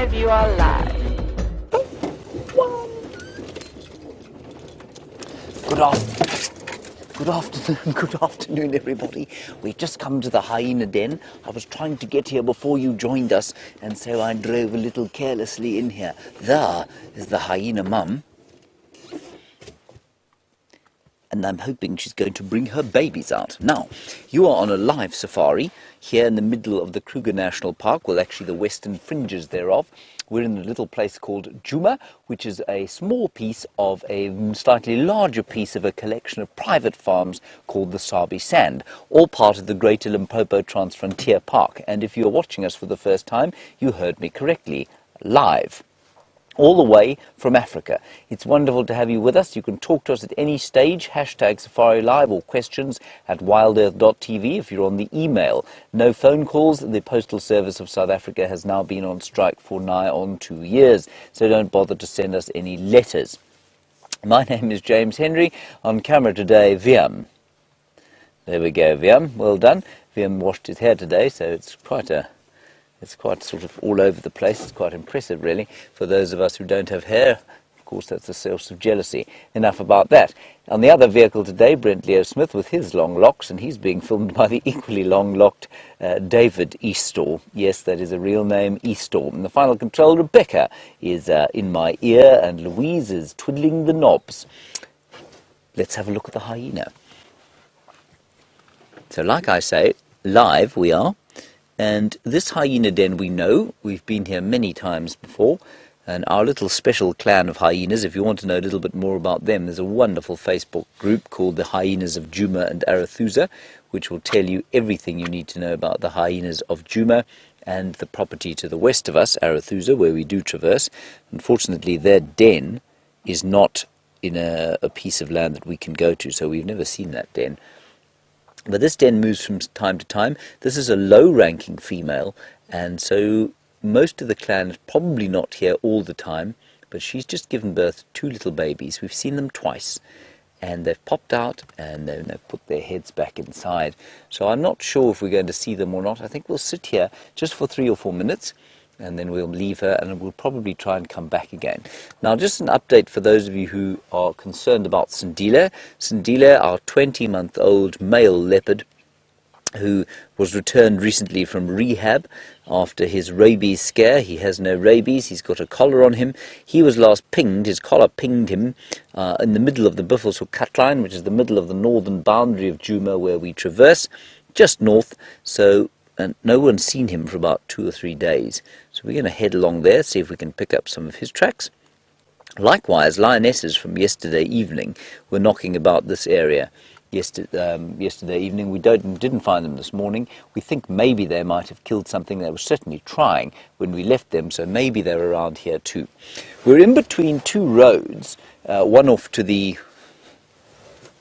live, you are live. Good afternoon, everybody. We've just come to the hyena den. I was trying to get here before you joined us, and so I drove a little carelessly in here. There is the hyena mum. And I'm hoping she's going to bring her babies out. Now, you are on a live safari here in the middle of the Kruger National Park, well, actually the western fringes thereof. We're in a little place called Djuma, which is a small piece of a slightly larger piece of a collection of private farms called the Sabi Sand, all part of the Greater Limpopo Transfrontier Park. And if you're watching us for the first time, you heard me correctly, live. All the way from Africa. It's wonderful to have you with us. You can talk to us at any stage, hashtag Safari Live, or questions at WildEarthTV if you're on the email. No phone calls. The Postal Service of South Africa has now been on strike for nigh on 2 years, so don't bother to send us any letters. My name is James Henry. On camera today, Viam. There we go, Viam. Well done. Viam washed his hair today, so it's quite sort of all over the place. It's quite impressive, really, for those of us who don't have hair. Of course, that's a source of jealousy. Enough about that. On the other vehicle today, Brent Leo Smith with his long locks, and he's being filmed by the equally long-locked David Eastor. Yes, that is a real name, Eastor. In the final control, Rebecca is in my ear, and Louise is twiddling the knobs. Let's have a look at the hyena. So, like I say, live we are. And this hyena den we know, we've been here many times before, and our little special clan of hyenas, if you want to know a little bit more about them, there's a wonderful Facebook group called the Hyenas of Djuma and Arathusa, which will tell you everything you need to know about the hyenas of Djuma and the property to the west of us, Arathusa, where we do traverse. Unfortunately, their den is not in a piece of land that we can go to, so we've never seen that den. But this den moves from time to time. This is a low-ranking female, and so most of the clan is probably not here all the time, but she's just given birth to 2 little babies. We've seen them twice, and they've popped out, and they've put their heads back inside. So I'm not sure if we're going to see them or not. I think we'll sit here just for 3 or 4 minutes, and then we'll leave her, and we'll probably try and come back again. Now, just an update for those of you who are concerned about Sindile. Sindile, our 20-month-old male leopard, who was returned recently from rehab after his rabies scare. He has no rabies. He's got a collar on him. He was last pinged. His collar pinged him in the middle of the Buffelshoek cut line, which is the middle of the northern boundary of Djuma, where we traverse, just north. So and no one's seen him for about 2 or 3 days. So we're going to head along there, see if we can pick up some of his tracks. Likewise, lionesses from yesterday evening were knocking about this area yesterday evening. We didn't find them this morning. We think maybe they might have killed something. They were certainly trying when we left them, so maybe they're around here too. We're in between 2 roads, one off to the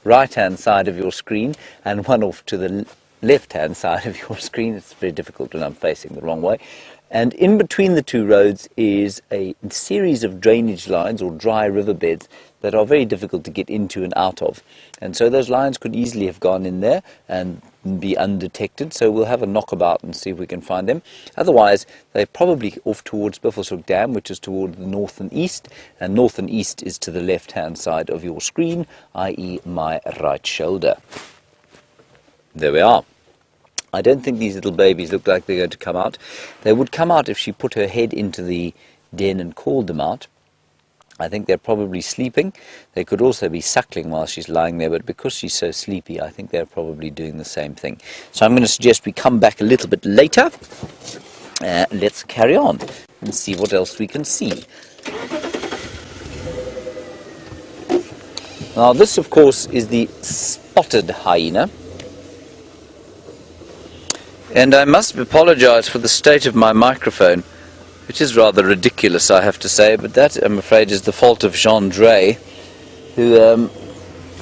right-hand side of your screen and one off to the left-hand side of your screen. It's very difficult when I'm facing the wrong way. And in between the 2 roads is a series of drainage lines or dry riverbeds that are very difficult to get into and out of. And so those lines could easily have gone in there and be undetected. So we'll have a knockabout and see if we can find them. Otherwise, they're probably off towards Buffelshoek Dam, which is toward the north and east is to the left-hand side of your screen, i.e. my right shoulder. There we are. I don't think these little babies look like they're going to come out. They would come out if she put her head into the den and called them out. I think they're probably sleeping. They could also be suckling while she's lying there, but because she's so sleepy, I think they're probably doing the same thing. So I'm going to suggest we come back a little bit later. Let's carry on and see what else we can see. Now this, of course, is the spotted hyena. And I must apologize for the state of my microphone. It is rather ridiculous, I have to say, but that, I'm afraid, is the fault of Jean Drey, who,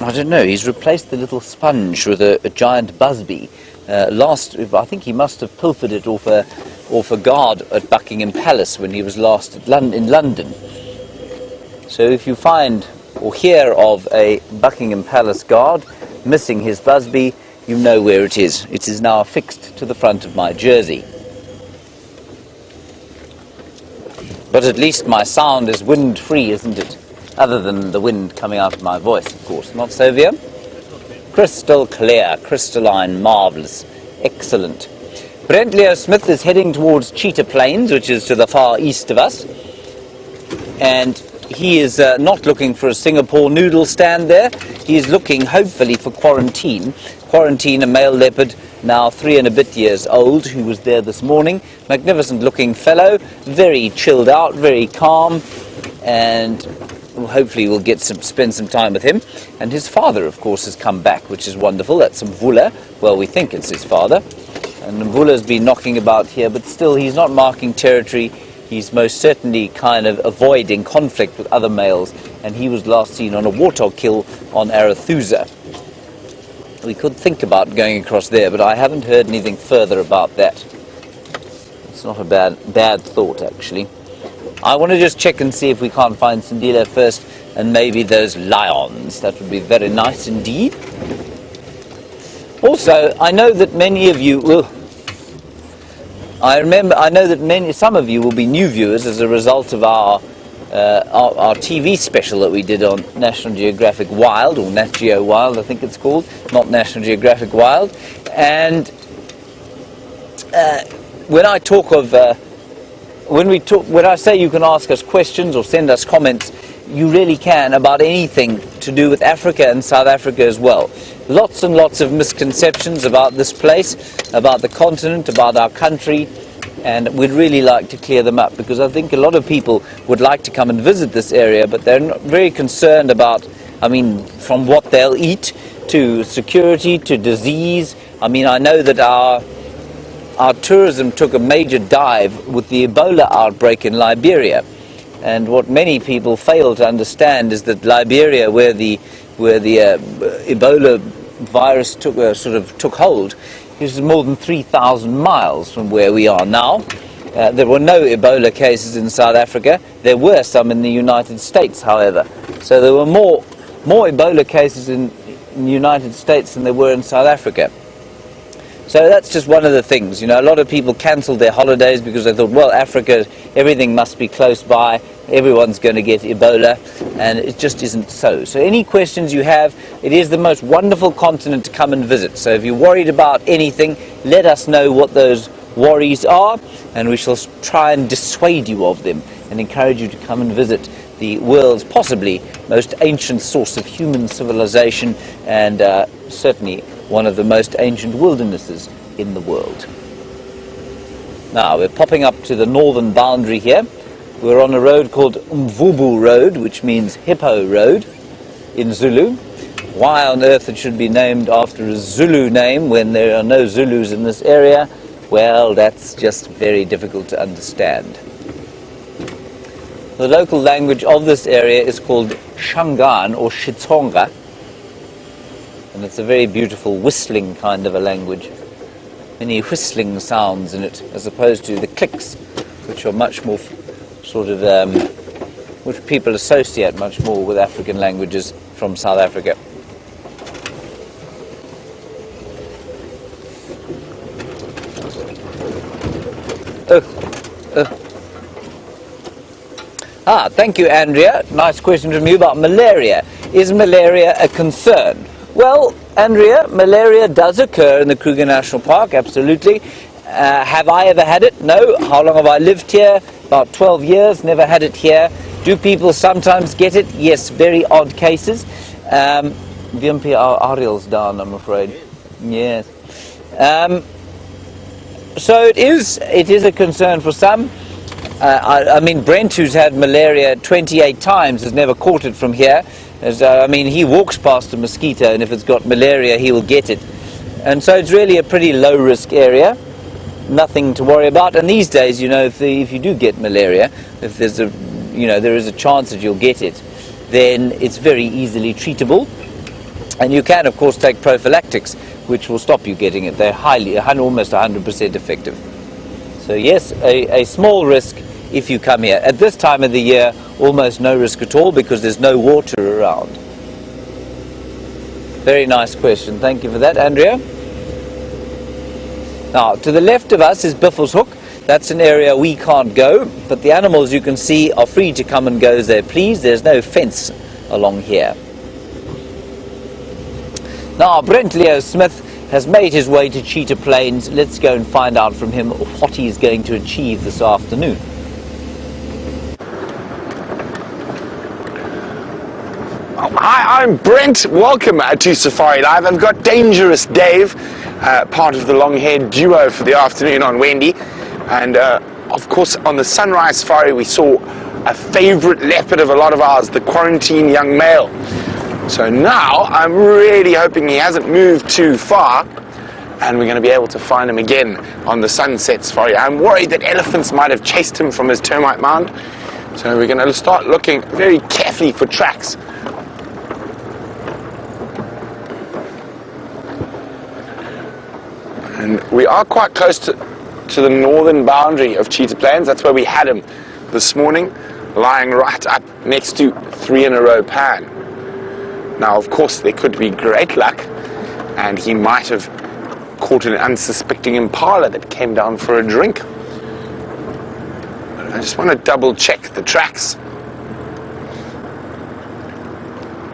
I don't know, he's replaced the little sponge with a giant busby. I think he must have pilfered it off a guard at Buckingham Palace when he was last in London. So if you find or hear of a Buckingham Palace guard missing his busby, you know where it is. It is now affixed to the front of my jersey. But at least my sound is wind-free, isn't it? Other than the wind coming out of my voice, of course. Not so, Via? Crystal clear, crystalline, marvellous, excellent. Brent Leo Smith is heading towards Cheetah Plains, which is to the far east of us. And he is not looking for a Singapore noodle stand there. He is looking, hopefully, for Quarantine. Quarantine, a male leopard, now 3 and a bit years old, who was there this morning. Magnificent looking fellow, very chilled out, very calm, and hopefully we'll spend some time with him. And his father, of course, has come back, which is wonderful. That's Mvula. Well, we think it's his father. And Mvula's been knocking about here, but still he's not marking territory. He's most certainly kind of avoiding conflict with other males, and he was last seen on a warthog kill on Arathusa. We could think about going across there, but I haven't heard anything further about that. It's not a bad thought, actually. I want to just check and see if we can't find Sindila first, and maybe those lions. That would be very nice indeed. Also, I know that many of you will... I know that some of you will be new viewers as a result of our TV special that we did on National Geographic Wild, or Nat.Geo Wild, I think it's called, not National Geographic Wild. And when I talk of, when I say you can ask us questions or send us comments, you really can, about anything to do with Africa and South Africa as well. Lots and lots of misconceptions about this place, about the continent, about our country, and we'd really like to clear them up, because I think a lot of people would like to come and visit this area, but they're not very concerned about, from what they'll eat to security to disease. I know that our tourism took a major dive with the Ebola outbreak in Liberia. And what many people fail to understand is that Liberia, where the Ebola virus took hold, is more than 3,000 miles from where we are now. There were no Ebola cases in South Africa. There were some in the United States, however. So there were more Ebola cases in the United States than there were in South Africa. So that's just one of the things. A lot of people cancelled their holidays because they thought, well, Africa, everything must be close by, everyone's going to get Ebola, and it just isn't so. So any questions you have, it is the most wonderful continent to come and visit. So if you're worried about anything, let us know what those worries are, and we shall try and dissuade you of them and encourage you to come and visit the world's possibly most ancient source of human civilization, and certainly one of the most ancient wildernesses in the world. Now, we're popping up to the northern boundary here. We're on a road called Mvubu Road, which means Hippo Road in Zulu. Why on earth it should be named after a Zulu name when there are no Zulus in this area, well, that's just very difficult to understand. The local language of this area is called Shangaan or Xitsonga, and it's a very beautiful whistling kind of a language. Many whistling sounds in it, as opposed to the clicks, which are much more which people associate much more with African languages from South Africa. Thank you, Andrea. Nice question from you about malaria. Is malaria a concern? Well, Andrea, malaria does occur in the Kruger National Park, absolutely. Have I ever had it? No. How long have I lived here? About 12 years, never had it here. Do people sometimes get it? Yes, very odd cases. VMP Ariel's down, I'm afraid. Yes. So it is a concern for some. Brent, who's had malaria 28 times, has never caught it from here. He walks past a mosquito, and if it's got malaria, he will get it. And so it's really a pretty low-risk area. Nothing to worry about. And these days, if you do get malaria, if there is a chance that you'll get it, then it's very easily treatable. And you can, of course, take prophylactics, which will stop you getting it. They're almost 100% effective. So yes, a small risk if you come here. At this time of the year, almost no risk at all, because there's no water around. Very nice question. Thank you for that, Andrea. Now, to the left of us is Biffleshoek. That's an area we can't go, but the animals, you can see, are free to come and go as they please. There's no fence along here. Now, Brent Leo Smith has made his way to Cheetah Plains. Let's go and find out from him what he's going to achieve this afternoon. Hi, I'm Brent. Welcome to Safari Live. I've got Dangerous Dave, part of the long-haired duo for the afternoon on Wendy. And of course, on the Sunrise Safari, we saw a favorite leopard of a lot of ours, the quarantine young male. So now I'm really hoping he hasn't moved too far, and we're going to be able to find him again on the Sunset Safari. I'm worried that elephants might have chased him from his termite mound, so we're going to start looking very carefully for tracks. And we are quite close to the northern boundary of Cheetah Plains. That's where we had him this morning, lying right up next to 3 in a row pan. Now, of course, there could be great luck, and he might have caught an unsuspecting impala that came down for a drink. But I just want to double check the tracks.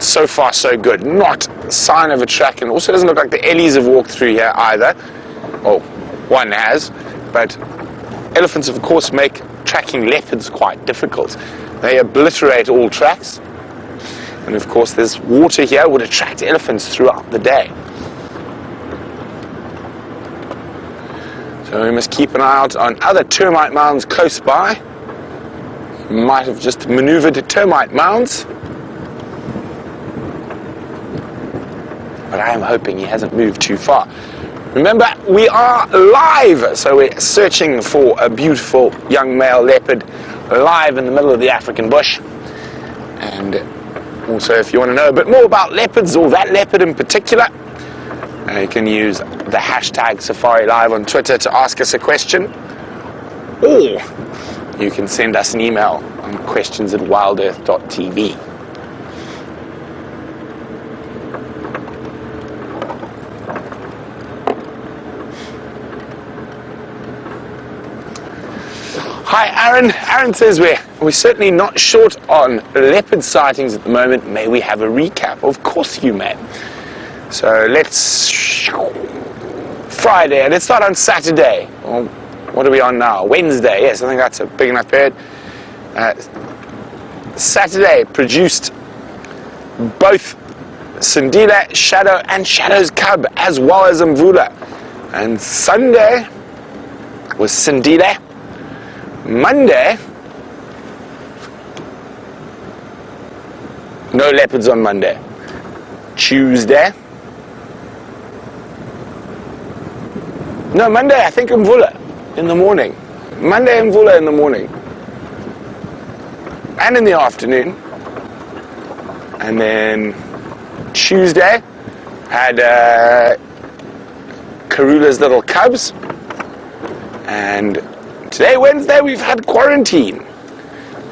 So far, so good. Not a sign of a track, and also doesn't look like the Ellies have walked through here either. Well, one has, but elephants, of course, make tracking leopards quite difficult. They obliterate all tracks, and of course there's water here, would attract elephants throughout the day. So we must keep an eye out on other termite mounds close by. Might have just maneuvered to termite mounds, but I am hoping he hasn't moved too far. Remember, we are live, so we're searching for a beautiful young male leopard live in the middle of the African bush. And also, if you want to know a bit more about leopards, or that leopard in particular, you can use the hashtag Safari Live on Twitter to ask us a question, or you can send us an email on questions@WildEarthTV. Hi, Aaron. Aaron says we're certainly not short on leopard sightings at the moment. May we have a recap? Of course you may. So let's... Friday. Let's start on Saturday. Well, what are we on now? Wednesday. Yes, I think that's a big enough period. Saturday produced both Sindile, Shadow, and Shadow's cub, as well as Mvula. And Sunday was Sindile. Monday, no leopards on Monday. Tuesday, no, Monday I think Mvula in the morning. Monday Mvula in the morning. And in the afternoon. And then Tuesday had Karula's little cubs. And today, Wednesday, we've had Quarantine,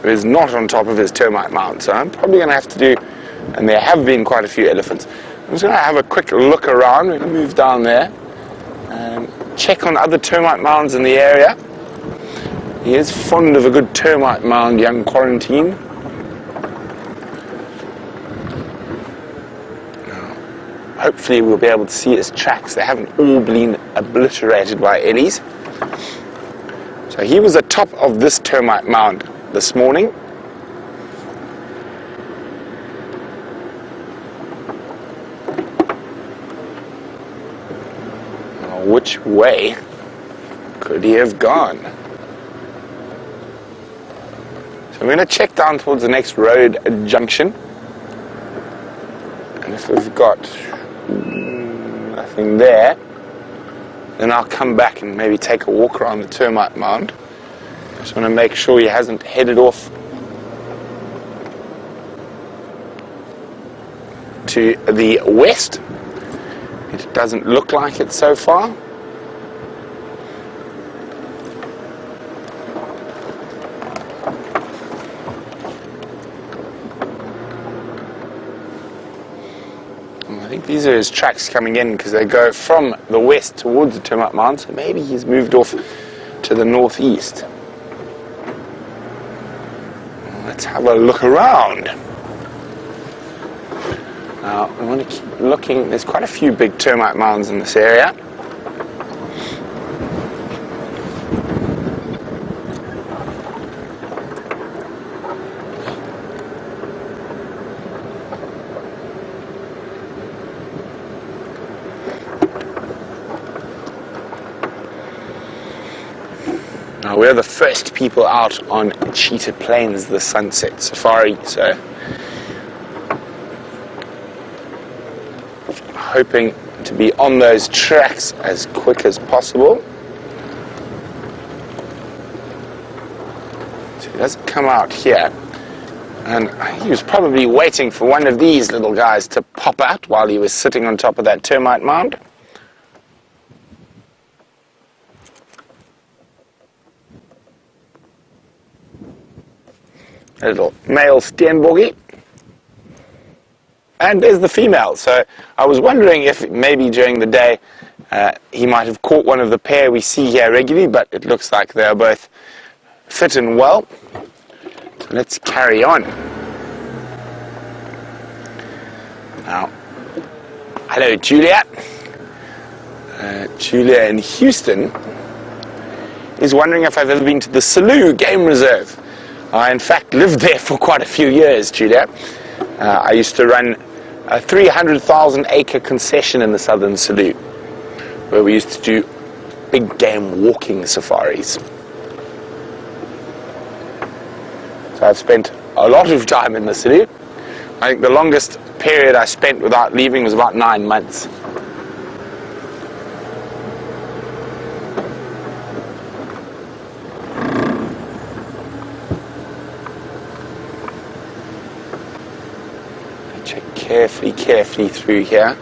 who is not on top of his termite mound. So I'm probably going to have to do, and there have been quite a few elephants. I'm just going to have a quick look around. We're going to move down there and check on other termite mounds in the area. He is fond of a good termite mound, young Quarantine. Hopefully we'll be able to see his tracks. They haven't all been obliterated by Ellies. So he was atop of this termite mound this morning. Now, which way could he have gone? So I'm going to check down towards the next road junction. And if we've got nothing there, then I'll come back and maybe take a walk around the termite mound. Just want to make sure he hasn't headed off to the west. It doesn't look like it so far. I think these are his tracks coming in, because they go from the west towards the termite mound, so maybe he's moved off to the northeast. Let's have a look around. Now, I want to keep looking. There's quite a few big termite mounds in this area. Now, we're the first people out on Cheetah Plains, the sunset safari, so hoping to be on those tracks as quick as possible. So he doesn't come out here, and he was probably waiting for one of these little guys to pop out while he was sitting on top of that termite mound. A little male steenboggie. And there's the female. So I was wondering if maybe during the day he might have caught one of the pair we see here regularly, but it looks like they're both fit and well. So let's carry on. Now, hello Julia. Julia in Houston is wondering if I've ever been to the Selous Game Reserve. I in fact lived there for quite a few years, Cheetah. I used to run a 300,000 acre concession in the southern Selous, where we used to do big game walking safaris. So I've spent a lot of time in the Selous. I think the longest period I spent without leaving was about 9 months. Carefully through here.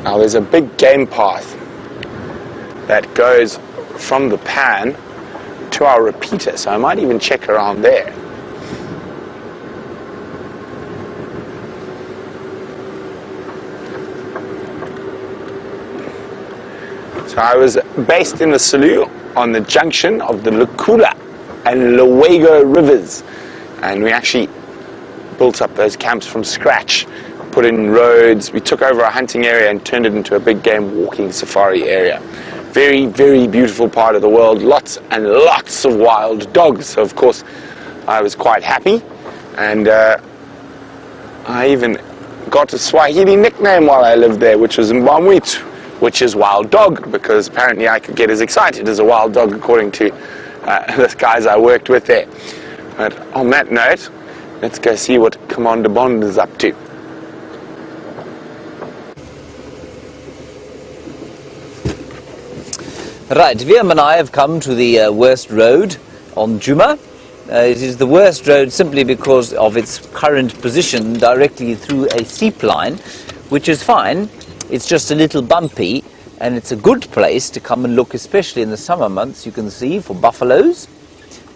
Now there's a big game path that goes from the pan to our repeater, so I might even check around there. So I was based in the Selous on the junction of the Lukula and Luego rivers. And we actually built up those camps from scratch, put in roads. We took over a hunting area and turned it into a big game walking safari area. Very, very beautiful part of the world. Lots and lots of wild dogs. So, of course, I was quite happy. And I even got a Swahili nickname while I lived there, which was Mbamwitu, which is wild dog, because apparently I could get as excited as a wild dog, according to the guys I worked with there. But on that note, let's go see what Commander Bond is up to. Right, Viam and I have come to the worst road on Djuma. It is the worst road simply because of its current position directly through a seep line, which is fine. It's just a little bumpy, and it's a good place to come and look, especially in the summer months, you can see, for buffaloes.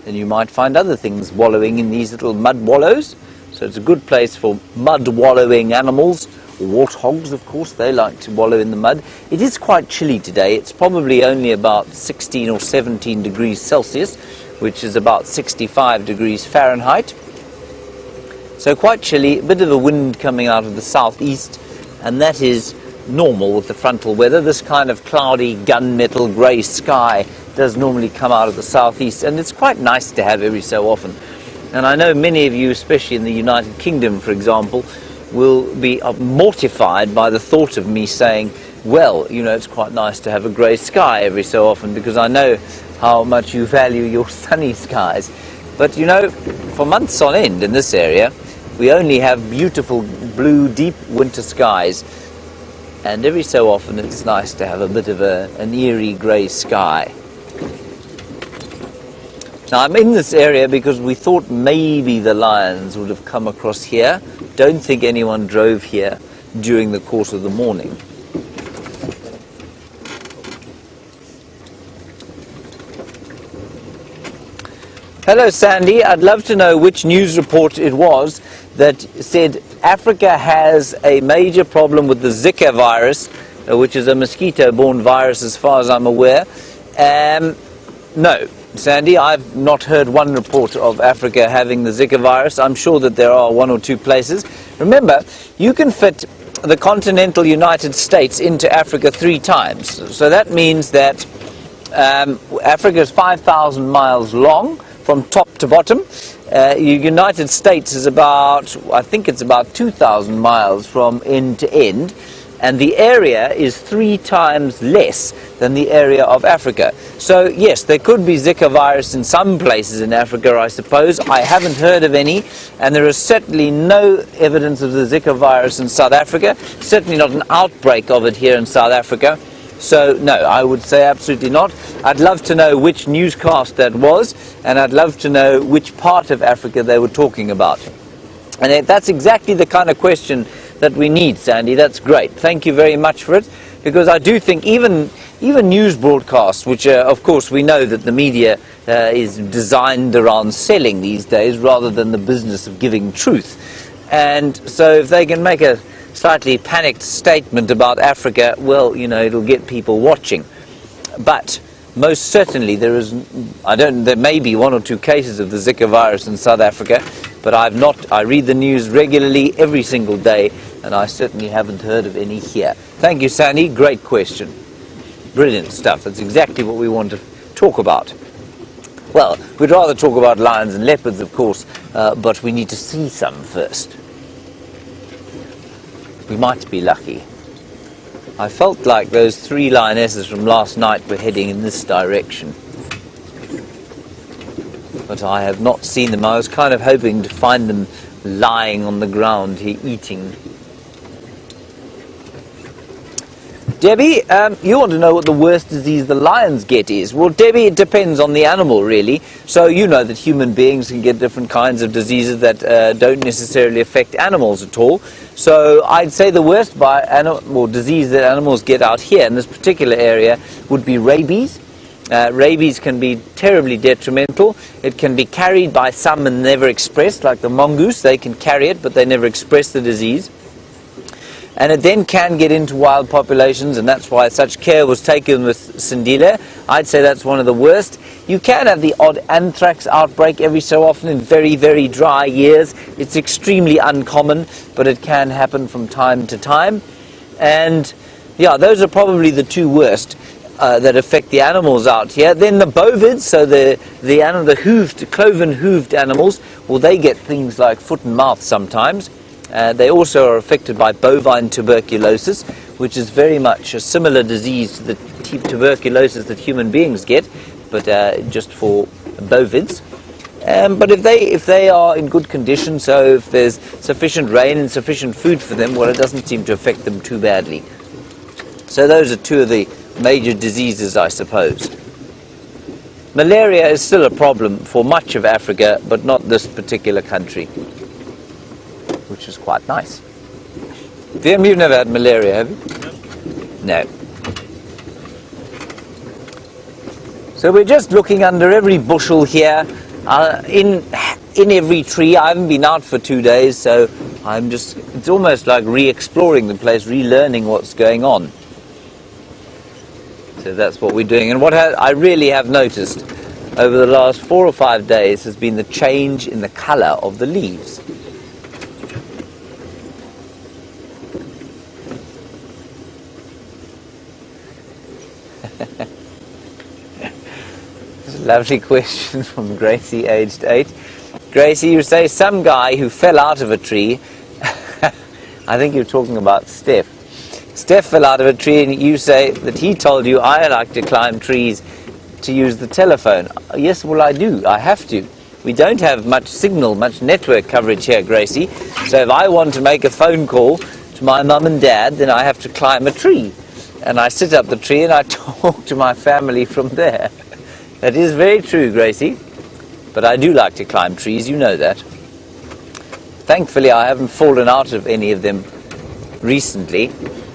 And you might find other things wallowing in these little mud wallows. So it's a good place for mud wallowing animals. Warthogs, of course, they like to wallow in the mud. It is quite chilly today. It's probably only about 16 or 17 degrees Celsius, which is about 65 degrees Fahrenheit. So quite chilly, a bit of a wind coming out of the southeast, and that is normal with the frontal weather. This kind of cloudy, gunmetal grey sky does normally come out of the southeast, and it's quite nice to have every so often. And I know many of you, especially in the United Kingdom, for example, will be mortified by the thought of me saying, well, you know, it's quite nice to have a grey sky every so often, because I know how much you value your sunny skies. But, you know, for months on end in this area, we only have beautiful blue, deep winter skies. And every so often it's nice to have a bit of an eerie grey sky. Now I'm in this area because we thought maybe the lions would have come across here. Don't think anyone drove here during the course of the morning. Hello Sandy, I'd love to know which news report it was that said Africa has a major problem with the Zika virus which is a mosquito-borne virus as far as I'm aware. No, Sandy, I've not heard one report of Africa having the Zika virus. I'm sure that there are one or two places. Remember, you can fit the continental United States into Africa 3 times. So that means that Africa is 5,000 miles long from top to bottom. The United States is about, I think it's about 2,000 miles from end to end. And the area is 3 times less than the area of Africa. So yes, there could be Zika virus in some places in Africa, I suppose. I haven't heard of any, and there is certainly no evidence of the Zika virus in South Africa, certainly not an outbreak of it here in South Africa. So no, I would say absolutely not. I'd love to know which newscast that was, and I'd love to know which part of Africa they were talking about. And that's exactly the kind of question that we need, Sandy. That's great. Thank you very much for it, because I do think even news broadcasts, which of course we know that the media is designed around selling these days rather than the business of giving truth. And so if they can make a slightly panicked statement about Africa, well, you know, it'll get people watching. But most certainly there may be 1 or 2 cases of the Zika virus in South Africa, but I read the news regularly every single day, and I certainly haven't heard of any here. Thank you, Sandy. Great question. Brilliant stuff. That's exactly what we want to talk about. Well, we'd rather talk about lions and leopards, of course, but we need to see some first. We might be lucky. I felt like those 3 lionesses from last night were heading in this direction, but I have not seen them. I was kind of hoping to find them lying on the ground here eating. Debbie, you want to know what the worst disease the lions get is. Well, Debbie, it depends on the animal, really. So you know that human beings can get different kinds of diseases that don't necessarily affect animals at all. So I'd say the worst disease that animals get out here in this particular area would be rabies. Rabies can be terribly detrimental. It can be carried by some and never expressed, like the mongoose. They can carry it, but they never express the disease. And it then can get into wild populations, and that's why such care was taken with Sindile. I'd say that's one of the worst. You can have the odd anthrax outbreak every so often in very, very dry years. It's extremely uncommon, but it can happen from time to time. And yeah, those are probably the 2 worst that affect the animals out here. Then the bovids, so the cloven hooved animals, well, they get things like foot and mouth sometimes. They also are affected by bovine tuberculosis, which is very much a similar disease to the tuberculosis that human beings get, but just for bovids. But if they are in good condition, so if there's sufficient rain and sufficient food for them, well, it doesn't seem to affect them too badly. So those are 2 of the major diseases, I suppose. Malaria is still a problem for much of Africa, but not this particular country, which is quite nice. VM, you've never had malaria, have you? No. So we're just looking under every bushel here, in every tree. I haven't been out for 2 days, so it's almost like re-exploring the place, relearning what's going on. So that's what we're doing. And what I really have noticed over the last 4 or 5 days has been the change in the color of the leaves. Lovely question from Gracie, aged 8. Gracie, you say some guy who fell out of a tree. I think you're talking about Steph. Steph fell out of a tree, and you say that he told you, I like to climb trees to use the telephone. Yes, well, I do. I have to. We don't have much signal, much network coverage here, Gracie. So if I want to make a phone call to my mum and dad, then I have to climb a tree. And I sit up the tree and I talk to my family from there. That is very true, Gracie. But I do like to climb trees, you know that. Thankfully, I haven't fallen out of any of them recently.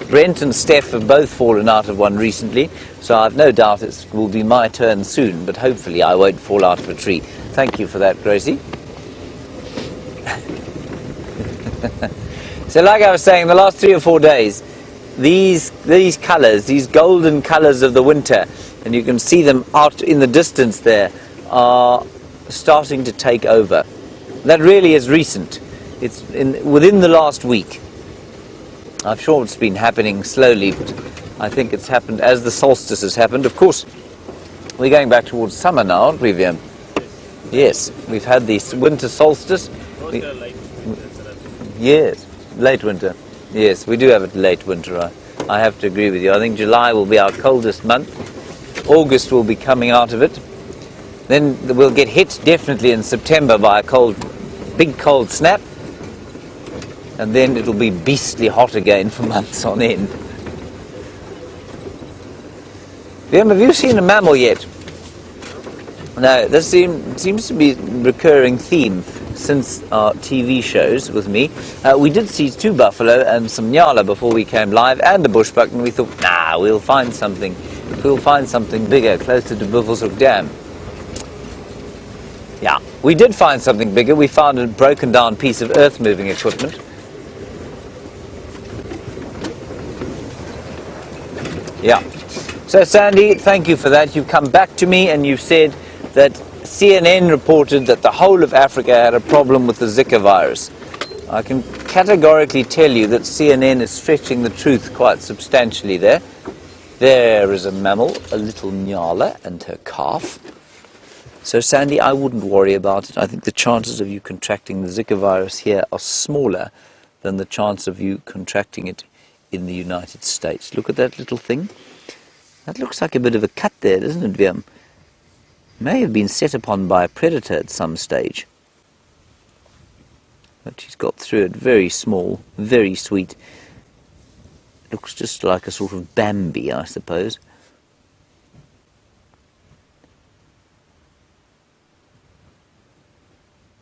Brent and Steph have both fallen out of one recently, so I've no doubt it will be my turn soon, but hopefully I won't fall out of a tree. Thank you for that, Gracie. So like I was saying, the last 3 or 4 days, these colours, these golden colours of the winter, and you can see them out in the distance there, are starting to take over. That really is recent. It's within the last week. I'm sure it's been happening slowly, but I think it's happened as the solstice has happened. Of course, we're going back towards summer now, aren't we, Viam? Yes, we've had the winter solstice. Yes, late winter. Yes, we do have it late winter. I have to agree with you. I think July will be our coldest month. August will be coming out of it. Then we'll get hit definitely in September by a big cold snap. And then it'll be beastly hot again for months on end. Liam, have you seen a mammal yet? No, this seems to be a recurring theme since our TV shows with me. We did see 2 buffalo and some nyala before we came live, and a bushbuck, and we thought, nah, we'll find something bigger closer to Buffelshoek Dam. Yeah, we did find something bigger. We found a broken down piece of earth moving equipment. Yeah. So Sandy, thank you for that. You've come back to me and you've said that CNN reported that the whole of Africa had a problem with the Zika virus. I can categorically tell you that CNN is stretching the truth quite substantially there. There is a mammal, a little nyala and her calf. So Sandy, I wouldn't worry about it. I think the chances of you contracting the Zika virus here are smaller than the chance of you contracting it in the United States. Look at that little thing. That looks like a bit of a cut there, doesn't it, Viam? May have been set upon by a predator at some stage. But she's got through it. Very small, very sweet. Looks just like a sort of Bambi, I suppose.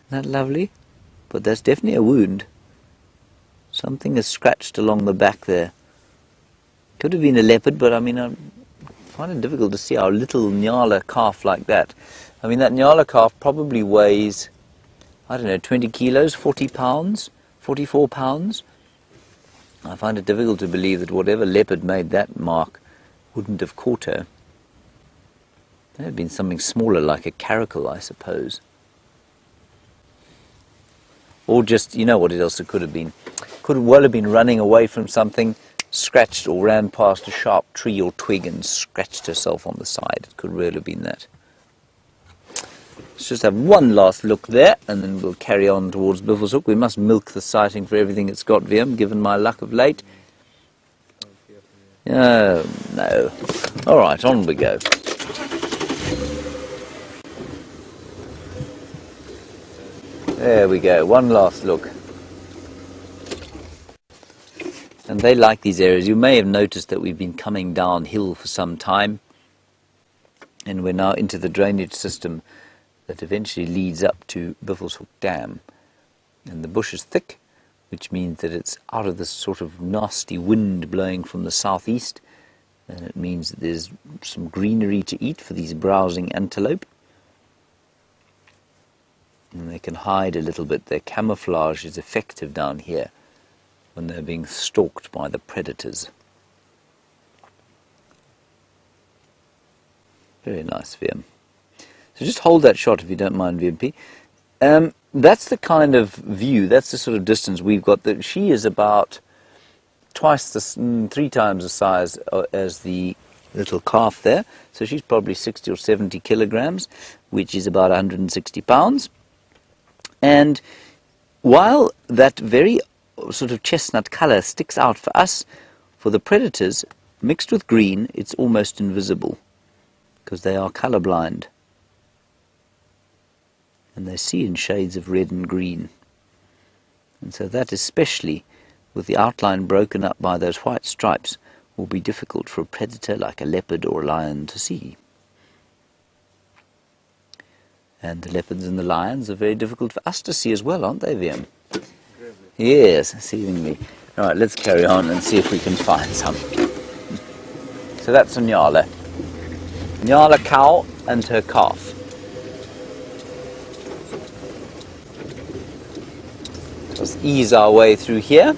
Isn't that lovely? But there's definitely a wound. Something is scratched along the back there. Could have been a leopard, but I mean, I find it difficult to see our little nyala calf like that. I mean, that nyala calf probably weighs, I don't know, 20 kilos, 40 pounds, 44 pounds. I find it difficult to believe that whatever leopard made that mark wouldn't have caught her. There had been something smaller like a caracal, I suppose. Or just, you know what else it could have been? Could well have been running away from something, scratched or ran past a sharp tree or twig and scratched herself on the side. It could really have been that. Let's just have one last look there, and then we'll carry on towards Buffelshoek. We must milk the sighting for everything it's got, Viam, given my luck of late. Oh, no. All right, on we go. There we go, one last look. And they like these areas. You may have noticed that we've been coming downhill for some time, and we're now into the drainage system that eventually leads up to Buffelshoek Dam. And the bush is thick, which means that it's out of this sort of nasty wind blowing from the southeast, and it means that there's some greenery to eat for these browsing antelope. And they can hide a little bit. Their camouflage is effective down here when they're being stalked by the predators. Very nice, Viam. So just hold that shot if you don't mind, VMP. That's the kind of view, that's the sort of distance we've got. She is about three times the size as the little calf there. So she's probably 60 or 70 kilograms, which is about 160 pounds. And while that very sort of chestnut color sticks out for us, for the predators, mixed with green, it's almost invisible because they are colorblind. And they see in shades of red and green. And so that, especially with the outline broken up by those white stripes, will be difficult for a predator like a leopard or a lion to see. And the leopards and the lions are very difficult for us to see as well, aren't they, Viam? Yes, seemingly. All right, let's carry on and see if we can find some. So that's a nyala. Nyala cow and her calf. Let's ease our way through here.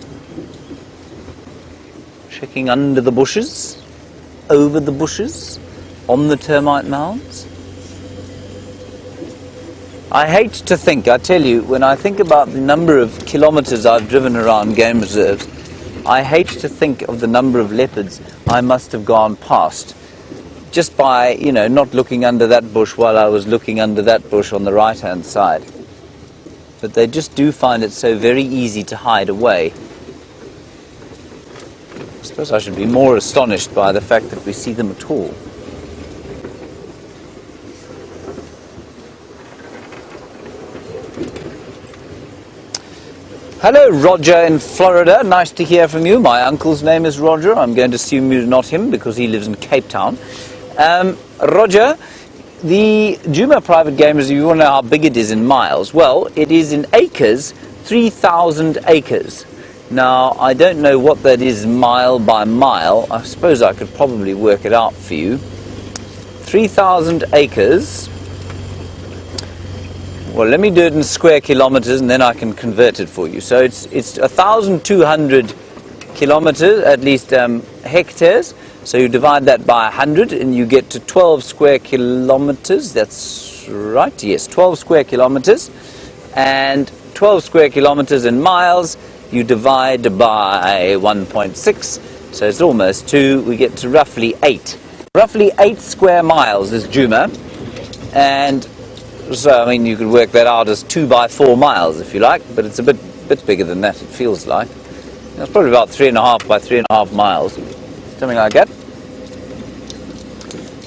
checking under the bushes, over the bushes, on the termite mounds. I hate to think, I tell you, when I think about the number of kilometers I've driven around game reserves, I hate to think of the number of leopards I must have gone past just by, you know, not looking under that bush while I was looking under that bush on the right-hand side. But they just do find it so very easy to hide away. I suppose I should be more astonished by the fact that we see them at all. Hello, Roger in Florida. Nice to hear from you. My uncle's name is Roger. I'm going to assume you're not him because he lives in Cape Town. Roger, the Djuma private game reserve, you want to know how big it is in miles. Well, it is in acres, 3,000 acres. Now, I don't know what that is mile by mile. I suppose I could probably work it out for you. 3,000 acres. Well, let me do it in square kilometers and then I can convert it for you. So it's 1,200 kilometers, at least hectares. So you divide that by 100 and you get to 12 square kilometers. That's right, yes, 12 square kilometers. And 12 square kilometers in miles, you divide by 1.6. So it's almost 2. We get to roughly 8. Roughly 8 square miles is Djuma. And so, I mean, you could work that out as 2 by 4 miles, if you like, but it's a bit bigger than that, it feels like. It's probably about 3.5 by 3.5 miles, something like that.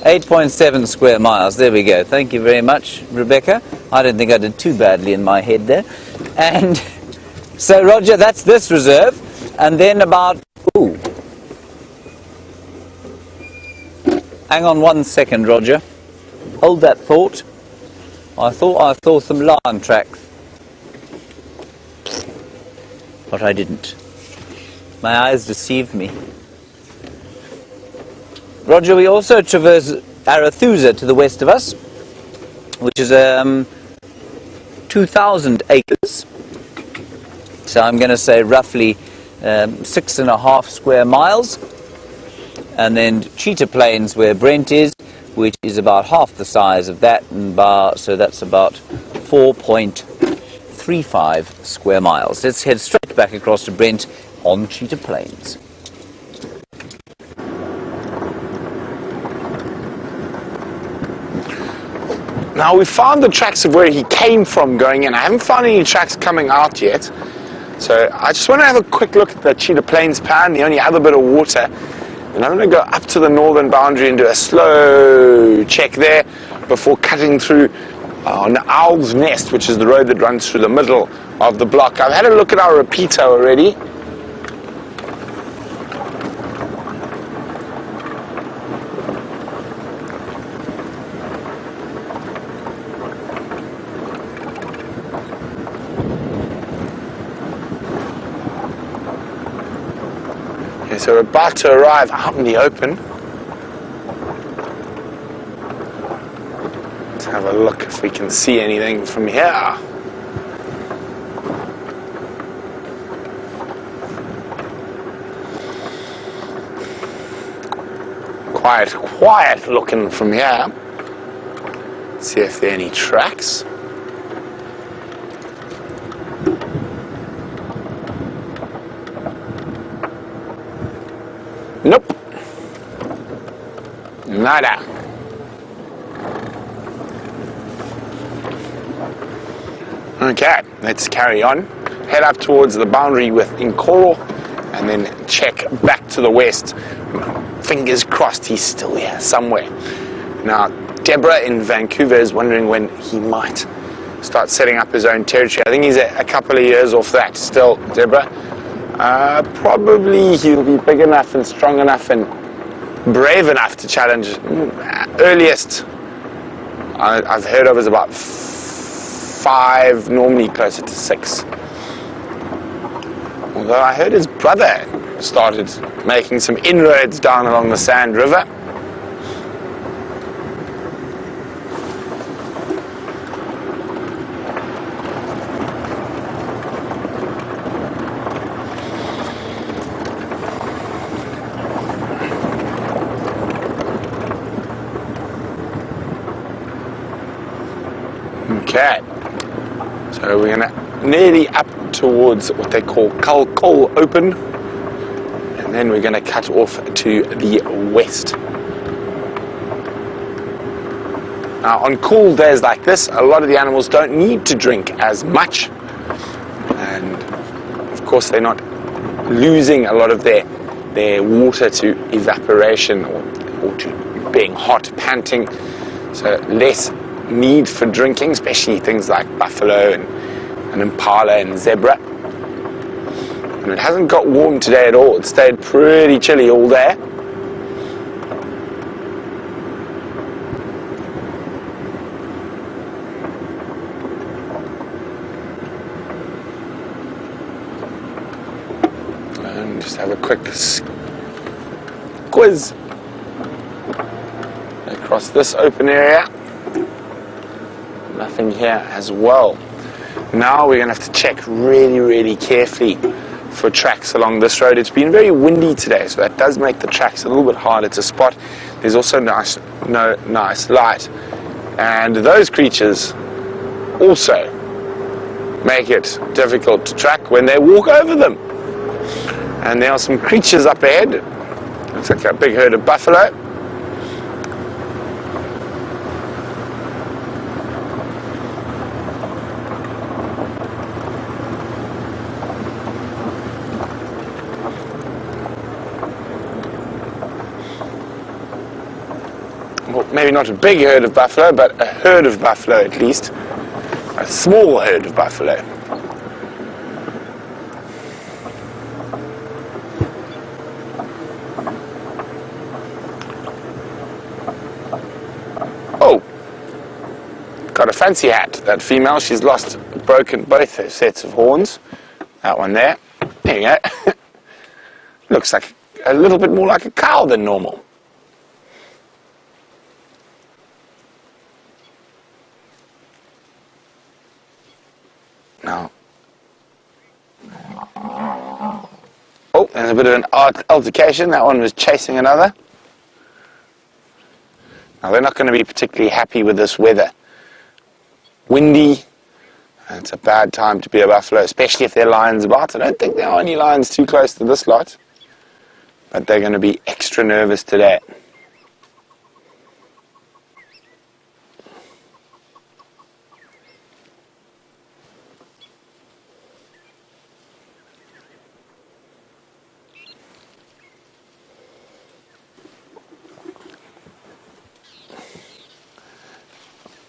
8.7 square miles, there we go. Thank you very much, Rebecca. I don't think I did too badly in my head there. And so, Roger, that's this reserve. And then about, ooh. Hang on 1 second, Roger. Hold that thought. I thought I saw some lion tracks, but I didn't. My eyes deceived me. Roger, we also traverse Arathusa to the west of us, which is 2,000 acres. So I'm going to say roughly 6.5 square miles. And then Cheetah Plains, where Brent is, which is about half the size of that, and so that's about 4.35 square miles. Let's head straight back across to Brent on Cheetah Plains. Now, we found the tracks of where he came from going in. I haven't found any tracks coming out yet. So I just want to have a quick look at the Cheetah Plains pan, the only other bit of water. And I'm going to go up to the northern boundary and do a slow check there before cutting through on Owl's Nest, which is the road that runs through the middle of the block. I've had a look at our repeater already. So we're about to arrive out in the open. Let's have a look if we can see anything from here. Quiet looking from here. See if there are any tracks. Nope. Nada. Okay, let's carry on. Head up towards the boundary with Inkoro and then check back to the west. Fingers crossed he's still here somewhere. Now, Deborah in Vancouver is wondering when he might start setting up his own territory. I think he's a couple of years off that still, Deborah. Probably he'll be big enough and strong enough and brave enough to challenge. Earliest I've heard of is about 5, normally closer to 6. Although I heard his brother started making some inroads down along the Sand River. Okay, so we're going to nearly up towards what they call Kalkol Open, and then we're going to cut off to the west. Now on cool days like this, a lot of the animals don't need to drink as much, and of course they're not losing a lot of their water to evaporation or to being hot, panting, so less need for drinking, especially things like buffalo and impala and zebra. And it hasn't got warm today at all. It stayed pretty chilly all day. And just have a quick quiz across this open area. Nothing here as well. Now we're going to have to check really, really carefully for tracks along this road. It's been very windy today, so that does make the tracks a little bit harder to spot. There's also nice light, and those creatures also make it difficult to track when they walk over them. And there are some creatures up ahead. Looks like a big herd of buffalo. Well, maybe not a big herd of buffalo, but a herd of buffalo at least. A small herd of buffalo. Oh, got a fancy hat, that female. She's broken both her sets of horns. That one there. There you go. Looks like a little bit more like a cow than normal. Now, oh, there's a bit of an altercation. That one was chasing another. Now, they're not going to be particularly happy with this weather. Windy. It's a bad time to be a buffalo, especially if there are lions about. I don't think there are any lions too close to this lot, but they're going to be extra nervous today.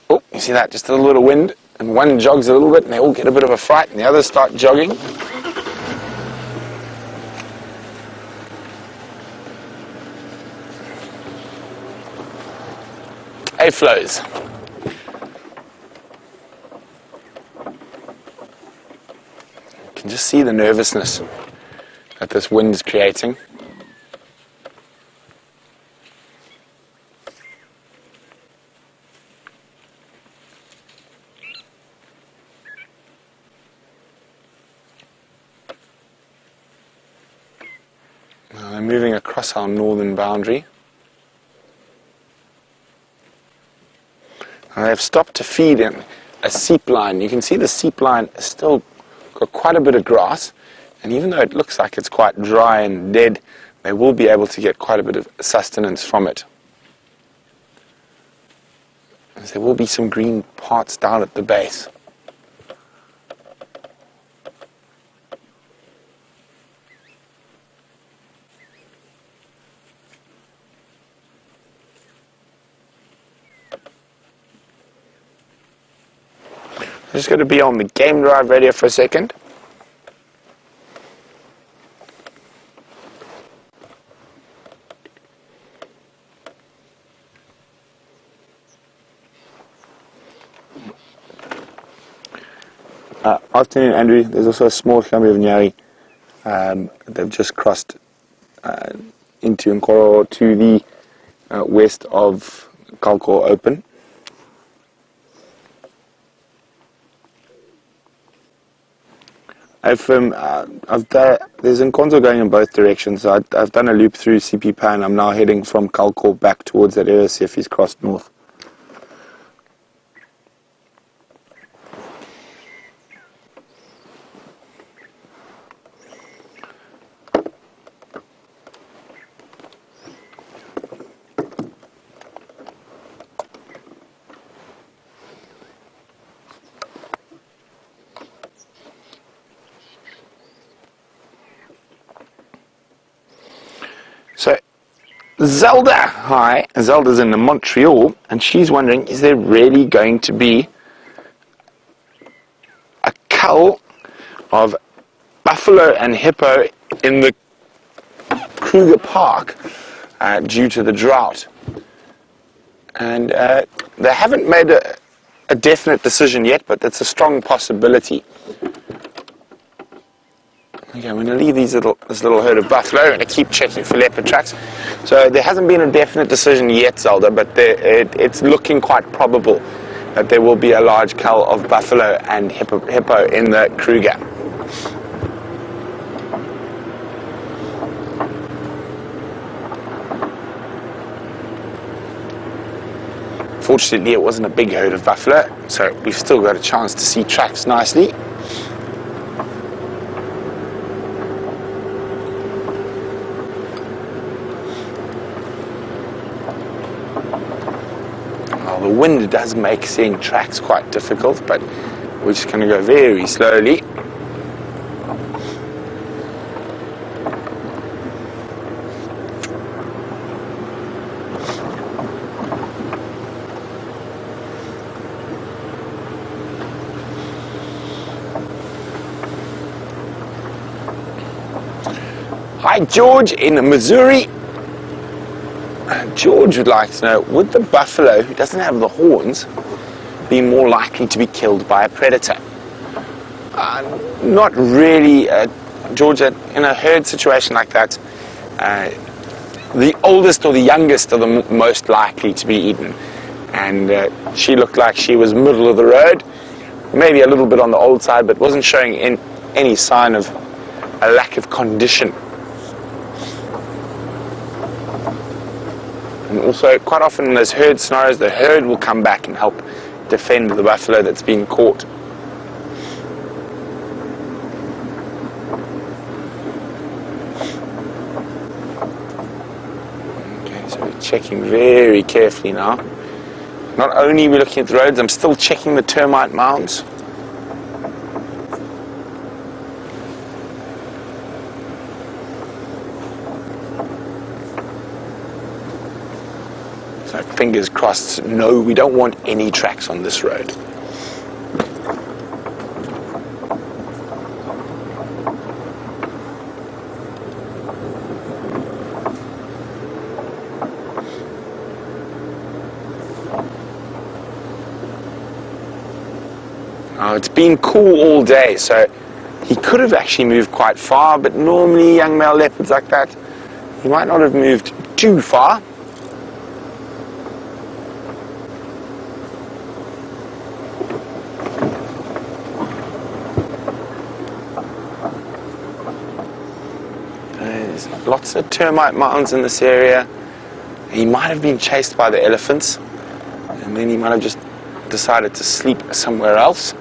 Oh, you see that? Just a little bit of wind, and one jogs a little bit, and they all get a bit of a fright, and the others start jogging. Hey, flows. You can just see the nervousness that this wind is creating. Now I'm moving across our northern boundary. Now they've stopped to feed in a seep line. You can see the seep line has still got quite a bit of grass, and even though it looks like it's quite dry and dead, they will be able to get quite a bit of sustenance from it. As there will be some green parts down at the base. I'm just going to be on the game drive radio for a second. Afternoon, Andrew. There's also a small family of Nyari. They've just crossed into Nkoro to the west of Kalkor Open. There's Nkonzo going in both directions. So I've done a loop through CP Pan. I'm now heading from Kalkor back towards that area, see if he's crossed north. Zelda. Hi, Zelda's in Montreal, and she's wondering, is there really going to be a cull of buffalo and hippo in the Kruger Park due to the drought? And they haven't made a definite decision yet, but it's a strong possibility. Okay, I'm going to leave this little herd of buffalo. I'm going to keep checking for leopard tracks. So there hasn't been a definite decision yet, Zelda, but it's looking quite probable that there will be a large cull of buffalo and hippo in the Kruger. Fortunately, it wasn't a big herd of buffalo, so we've still got a chance to see tracks nicely. Well, the wind does make seeing tracks quite difficult, but we're just going to go very slowly. Hi, George in Missouri. George would like to know, would the buffalo, who doesn't have the horns, be more likely to be killed by a predator? Not really, George. In a herd situation like that, the oldest or the youngest are the most likely to be eaten. And she looked like she was middle of the road, maybe a little bit on the old side, but wasn't showing any sign of a lack of condition. And also, quite often in those herd scenarios, the herd will come back and help defend the buffalo that's been caught. Okay, so we're checking very carefully now. Not only are we looking at the roads, I'm still checking the termite mounds. So fingers crossed, no, we don't want any tracks on this road. Oh, it's been cool all day, so he could have actually moved quite far, but normally young male leopards like that, he might not have moved too far. There's lots of termite mounds in this area. He might have been chased by the elephants, and then he might have just decided to sleep somewhere else.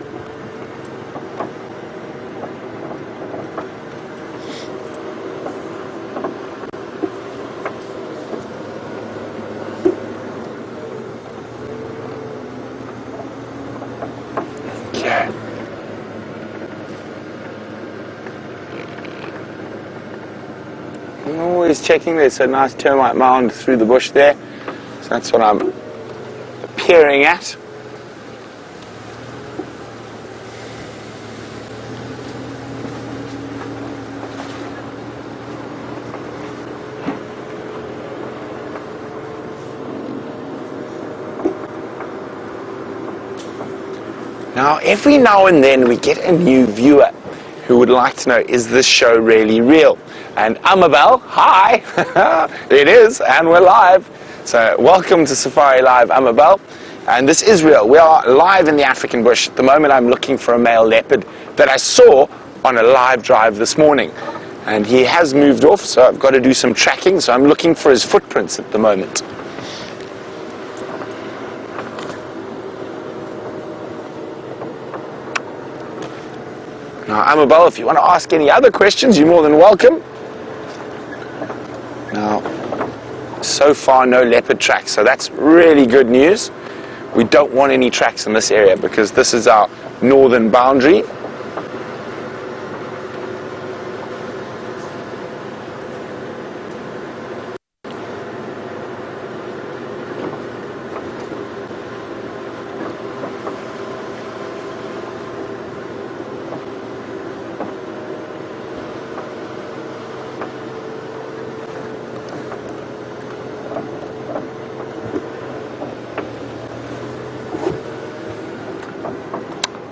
Okay. I'm always checking. There's a nice termite mound through the bush there, so that's what I'm peering at. Now, every now and then we get a new viewer who would like to know, is this show really real? And Amabel, hi! It is, and we're live. So welcome to Safari Live, Amabel. And this is real. We are live in the African bush. At the moment I'm looking for a male leopard that I saw on a live drive this morning. And he has moved off, so I've got to do some tracking. So I'm looking for his footprints at the moment. Now, Amabel, if you want to ask any other questions, you're more than welcome. Now, so far no leopard tracks, so that's really good news. We don't want any tracks in this area because this is our northern boundary.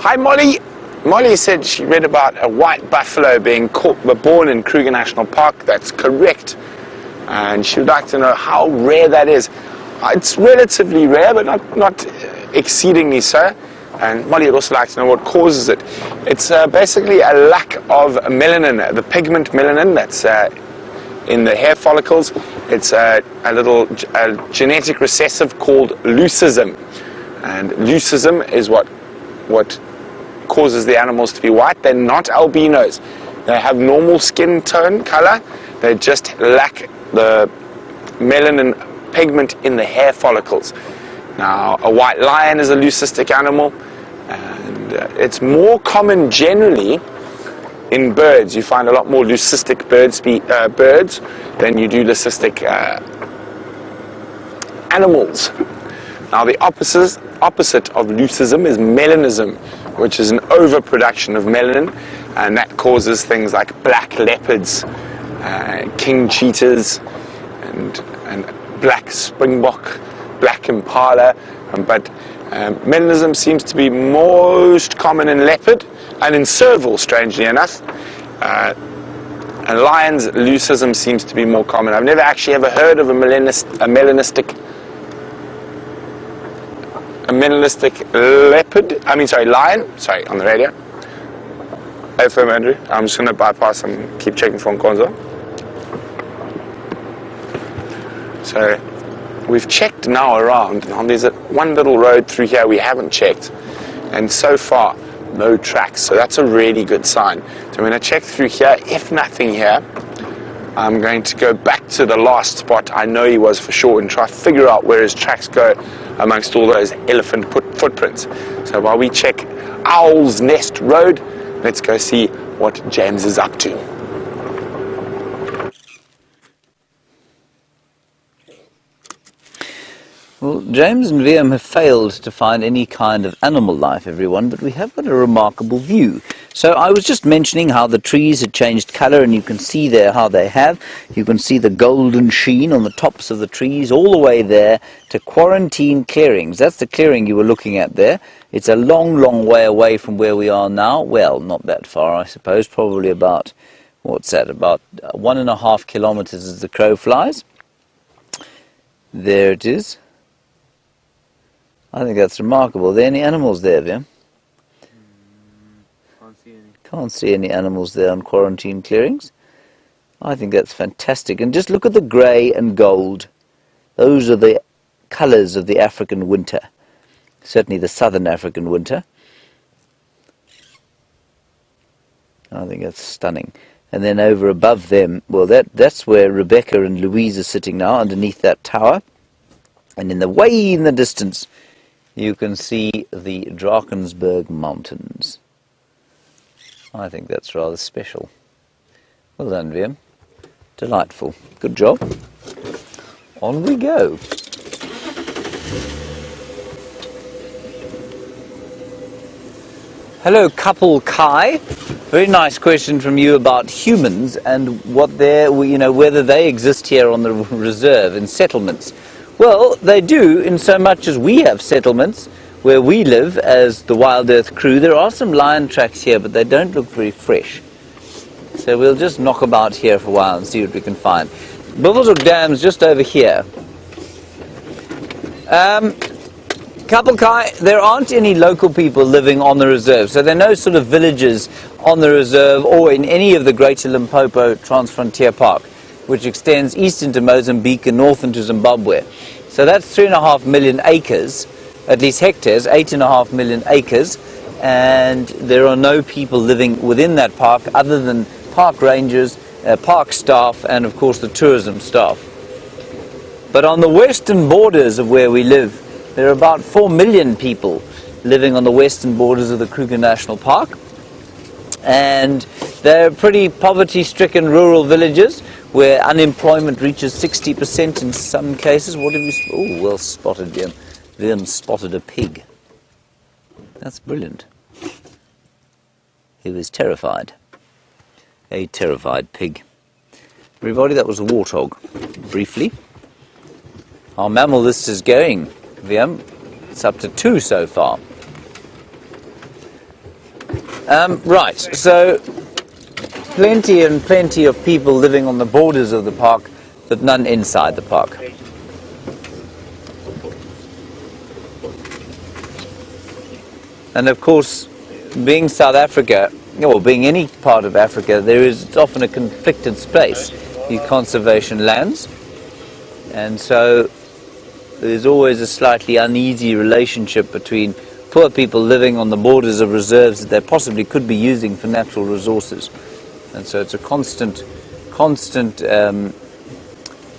Hi, Molly. Molly said she read about a white buffalo being born in Kruger National Park. That's correct. And she would like to know how rare that is. It's relatively rare, but not exceedingly so. And Molly would also like to know what causes it. It's basically a lack of melanin, the pigment melanin that's in the hair follicles. It's a genetic recessive called leucism. And leucism is what causes the animals to be white. They're not albinos. They have normal skin tone color. They just lack the melanin pigment in the hair follicles. Now, a white lion is a leucistic animal, and it's more common generally in birds. You find a lot more leucistic birds than you do leucistic animals. Now, the opposite of leucism is melanism, which is an overproduction of melanin, and that causes things like black leopards, king cheetahs, and black springbok, black impala, but melanism seems to be most common in leopard and in serval, strangely enough. And lions, leucism seems to be more common. I've never actually ever heard of a melanistic lion. Sorry, on the radio. Hey, firm Andrew. I'm just going to bypass and keep checking for Nkonzo. So we've checked now around. Now there's one little road through here we haven't checked, and so far no tracks. So that's a really good sign. So I'm going to check through here. If nothing here, I'm going to go back to the last spot I know he was for sure and try to figure out where his tracks go amongst all those elephant footprints. So while we check Owl's Nest Road, let's go see what James is up to. Well, James and VM have failed to find any kind of animal life, everyone, but we have got a remarkable view. So I was just mentioning how the trees had changed colour, and you can see there how they have. You can see the golden sheen on the tops of the trees all the way there to quarantine clearings. That's the clearing you were looking at there. It's a long, long way away from where we are now. Well, not that far, I suppose. Probably about, what's that, about 1.5 kilometres as the crow flies. There it is. I think that's remarkable. Are there any animals there, Vim? Can't see any. Can't see any animals there on quarantine clearings. I think that's fantastic. And just look at the grey and gold. Those are the colours of the African winter. Certainly the southern African winter. I think that's stunning. And then over above them, well, that's where Rebecca and Louise are sitting now, underneath that tower. And way in the distance, you can see the Drakensberg Mountains. I think that's rather special. Well done, VM. Delightful. Good job. On we go. Hello, couple Kai. Very nice question from you about humans and whether they exist here on the reserve in settlements. Well, they do, in so much as we have settlements where we live as the Wild Earth crew. There are some lion tracks here, but they don't look very fresh. So we'll just knock about here for a while and see what we can find. Buffelshoek Dam's just over here. Couple Kai, there aren't any local people living on the reserve, so there are no sort of villages on the reserve or in any of the Greater Limpopo Transfrontier Park, which extends east into Mozambique and north into Zimbabwe. So that's 3.5 million acres, at least hectares, 8.5 million acres, and there are no people living within that park other than park rangers, park staff, and of course the tourism staff. But on the western borders of where we live, there are about 4 million people living on the western borders of the Kruger National Park, and they're pretty poverty-stricken rural villages where unemployment reaches 60% in some cases. What have you... Oh, well spotted, Jim. Vim spotted a pig. That's brilliant. He was terrified. A terrified pig. Everybody, that was a warthog. Briefly. Our mammal list is going, Vim. It's up to 2 so far. Right, so plenty and plenty of people living on the borders of the park, but none inside the park. And of course, being South Africa, or being any part of Africa, it's often a conflicted space, these conservation lands. And so there's always a slightly uneasy relationship between poor people living on the borders of reserves that they possibly could be using for natural resources. And so it's a constant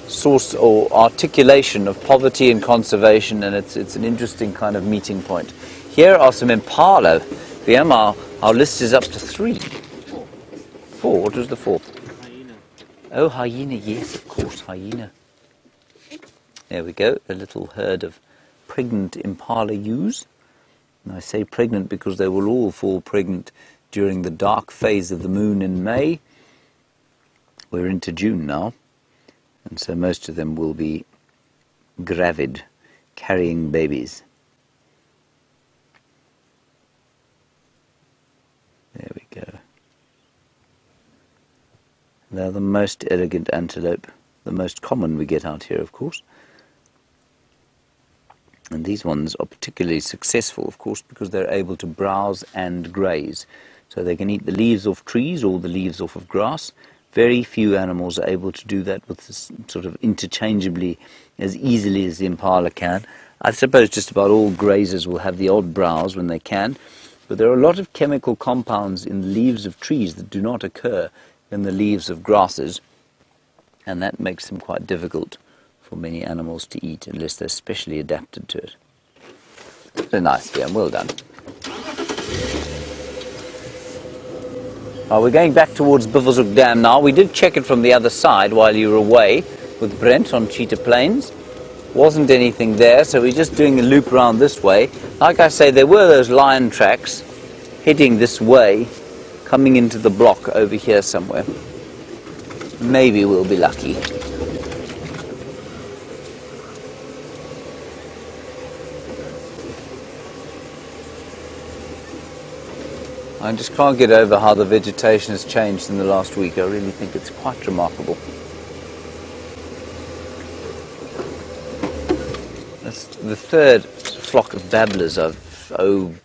source or articulation of poverty and conservation, and it's an interesting kind of meeting point. Here are some impala. Our list is up to 3. 4, what was the 4th? Hyena. Oh, hyena, yes, of course, hyena. There we go, a little herd of pregnant impala ewes. And I say pregnant because they will all fall pregnant during the dark phase of the moon in May. We're into June now, and so most of them will be gravid, carrying babies. There we go. They're the most elegant antelope, the most common we get out here, of course. And these ones are particularly successful, of course, because they're able to browse and graze. So they can eat the leaves off trees or the leaves off of grass. Very few animals are able to do that with this sort of interchangeably as easily as the impala can. I suppose just about all grazers will have the odd browse when they can, but there are a lot of chemical compounds in the leaves of trees that do not occur in the leaves of grasses, and that makes them quite difficult for many animals to eat unless they're specially adapted to it. So nice, yeah, well done. We're going back towards Buffelshoek Dam now. We did check it from the other side while you were away with Brent on Cheetah Plains. Wasn't anything there, so we're just doing a loop around this way. Like I say, there were those lion tracks heading this way, coming into the block over here somewhere. Maybe we'll be lucky. I just can't get over how the vegetation has changed in the last week. I really think it's quite remarkable. That's the 3rd flock of babblers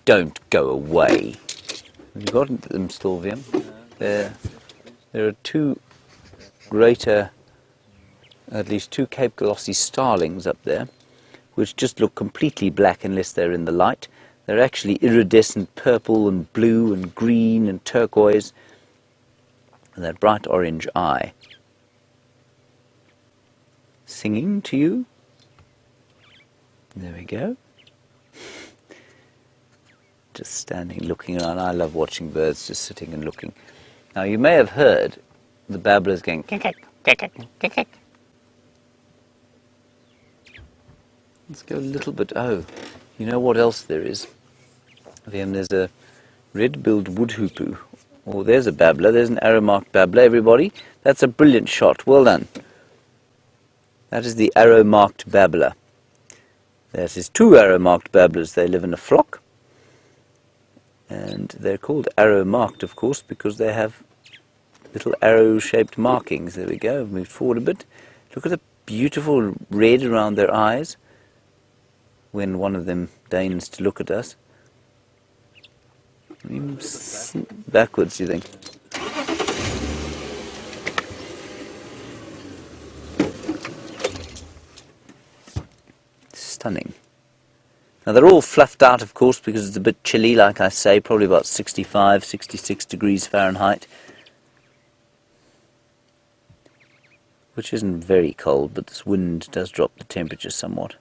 don't go away. Have you got them still, Vim? There are 2 greater, at least 2 Cape Colossi starlings up there, which just look completely black unless they're in the light. They're actually iridescent purple and blue and green and turquoise, and that bright orange eye. Singing to you. There we go. Just standing, looking around. I love watching birds just sitting and looking. Now you may have heard the babblers going kek, kek, kek, kek. Let's go a little bit. Oh, you know what else there is? There's a red-billed woodhoopoo. Oh, there's a babbler. There's an arrow-marked babbler, everybody. That's a brilliant shot. Well done. That is the arrow-marked babbler. That is 2 arrow-marked babblers. They live in a flock. And they're called arrow-marked, of course, because they have little arrow-shaped markings. There we go. I've moved forward a bit. Look at the beautiful red around their eyes when one of them deigns to look at us. Backwards, you think? Stunning. Now they're all fluffed out, of course, because it's a bit chilly, like I say, probably about 65, 66 degrees Fahrenheit. Which isn't very cold, but this wind does drop the temperature somewhat.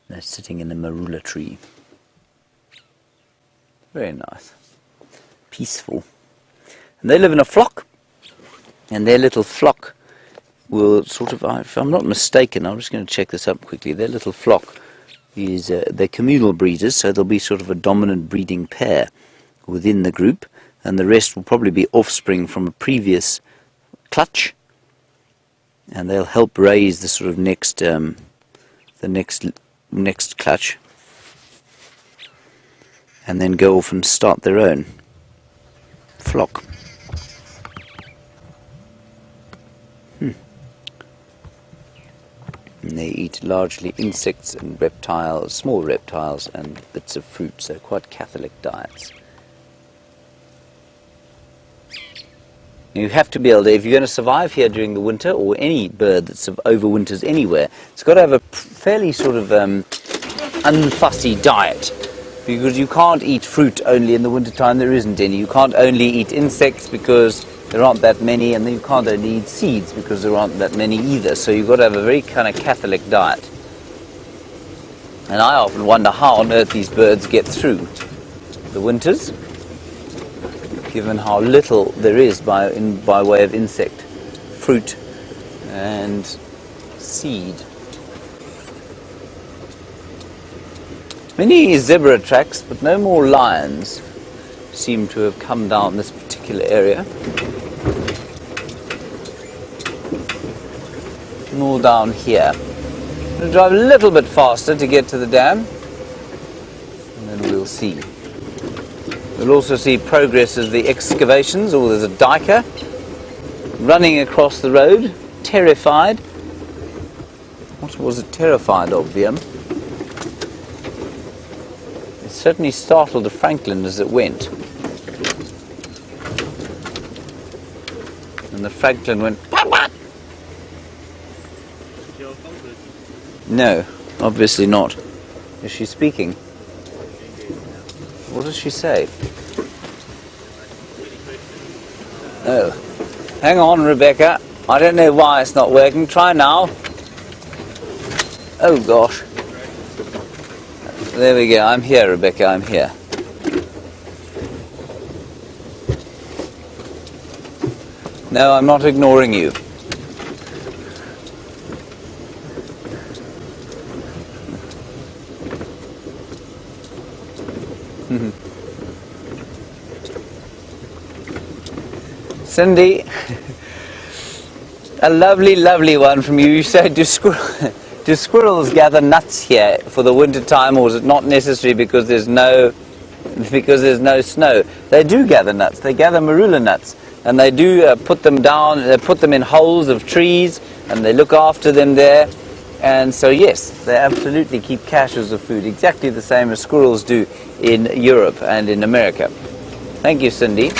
They're sitting in a marula tree. Very nice. Peaceful. And they live in a flock. And their little flock will sort of, if I'm not mistaken, I'm just going to check this up quickly. Their little flock is, they're communal breeders, so there'll be sort of a dominant breeding pair within the group. And the rest will probably be offspring from a previous clutch. And they'll help raise the sort of next clutch. and then go off and start their own flock. And they eat largely insects and reptiles, small reptiles and bits of fruit, so quite Catholic diets. You have to be able to, if you're going to survive here during the winter, or any bird that overwinters anywhere, it's got to have a fairly sort of unfussy diet, because you can't eat fruit only in the wintertime. There isn't any. You can't only eat insects because there aren't that many, and then you can't only eat seeds because there aren't that many either. So you've got to have a very kind of Catholic diet. And I often wonder how on earth these birds get through the winters, given how little there is by way of insect, fruit and seed. Many zebra tracks, but no more lions seem to have come down this particular area. Nor down here. I'm going to drive a little bit faster to get to the dam, and then we'll see. We'll also see progress of the excavations. Oh, there's a diker running across the road, terrified. What was it terrified of, Liam? It certainly startled a Franklin as it went. And the Franklin went, "What?" No, obviously not. Is she speaking? What does she say? Oh, hang on, Rebecca. I don't know why it's not working. Try now. Oh gosh. There we go. I'm here, Rebecca. I'm here. No, I'm not ignoring you. Cindy, a lovely, lovely one from you. You said, do squirrels gather nuts here for the winter time, or is it not necessary because there's no snow? They do gather nuts. They gather marula nuts, and they do put them down. They put them in holes of trees, and they look after them there. And so yes, they absolutely keep caches of food, exactly the same as squirrels do in Europe and in America. Thank you, Cindy.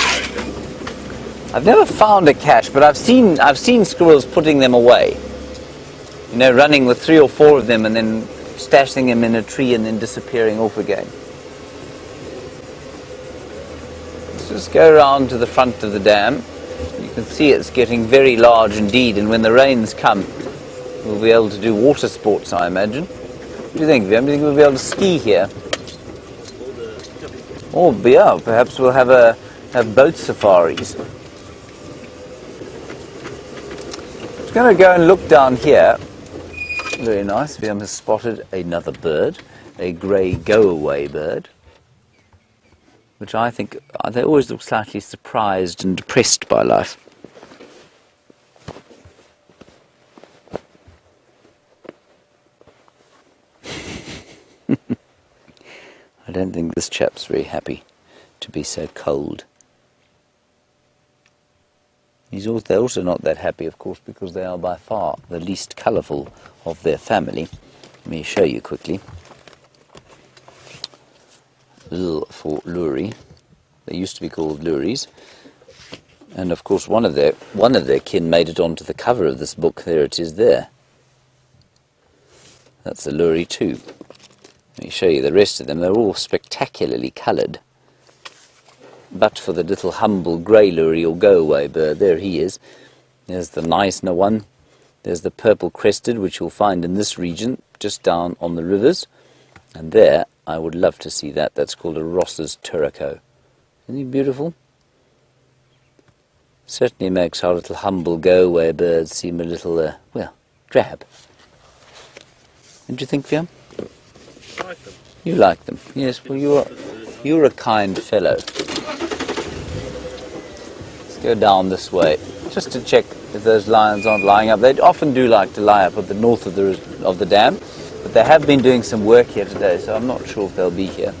I've never found a cache, but I've seen squirrels putting them away. You know, running with 3 or 4 of them and then stashing them in a tree and then disappearing off again. Let's just go around to the front of the dam. You can see it's getting very large indeed, and when the rains come, we'll be able to do water sports, I imagine. What do you think, Viam? Do you think we'll be able to ski here? Or, yeah, perhaps we'll have boat safaris. I'm going to go and look down here. Very nice. Viam has spotted another bird, a grey go-away bird, which I think they always look slightly surprised and depressed by life. I don't think this chap's very happy to be so cold. They're also not that happy, of course, because they are by far the least colourful of their family. Let me show you quickly. L for Lurie. They used to be called Luries. And of course one of their kin made it onto the cover of this book. There it is there. That's a Lurie too. Let me show you the rest of them. They're all spectacularly coloured. But for the little humble grey Lurie or go-away bird, there he is. There's the nicer one. There's the purple-crested, which you'll find in this region, just down on the rivers. And there, I would love to see that. That's called a Ross's Turrico. Isn't he beautiful? Certainly makes our little humble go-away birds seem a little, well, drab. Don't you think, Viam? I like them. You like them? Yes, well, you're a kind fellow. Let's go down this way, just to check if those lions aren't lying up. They often do like to lie up at the north of the dam, but they have been doing some work here today, so I'm not sure if they'll be here.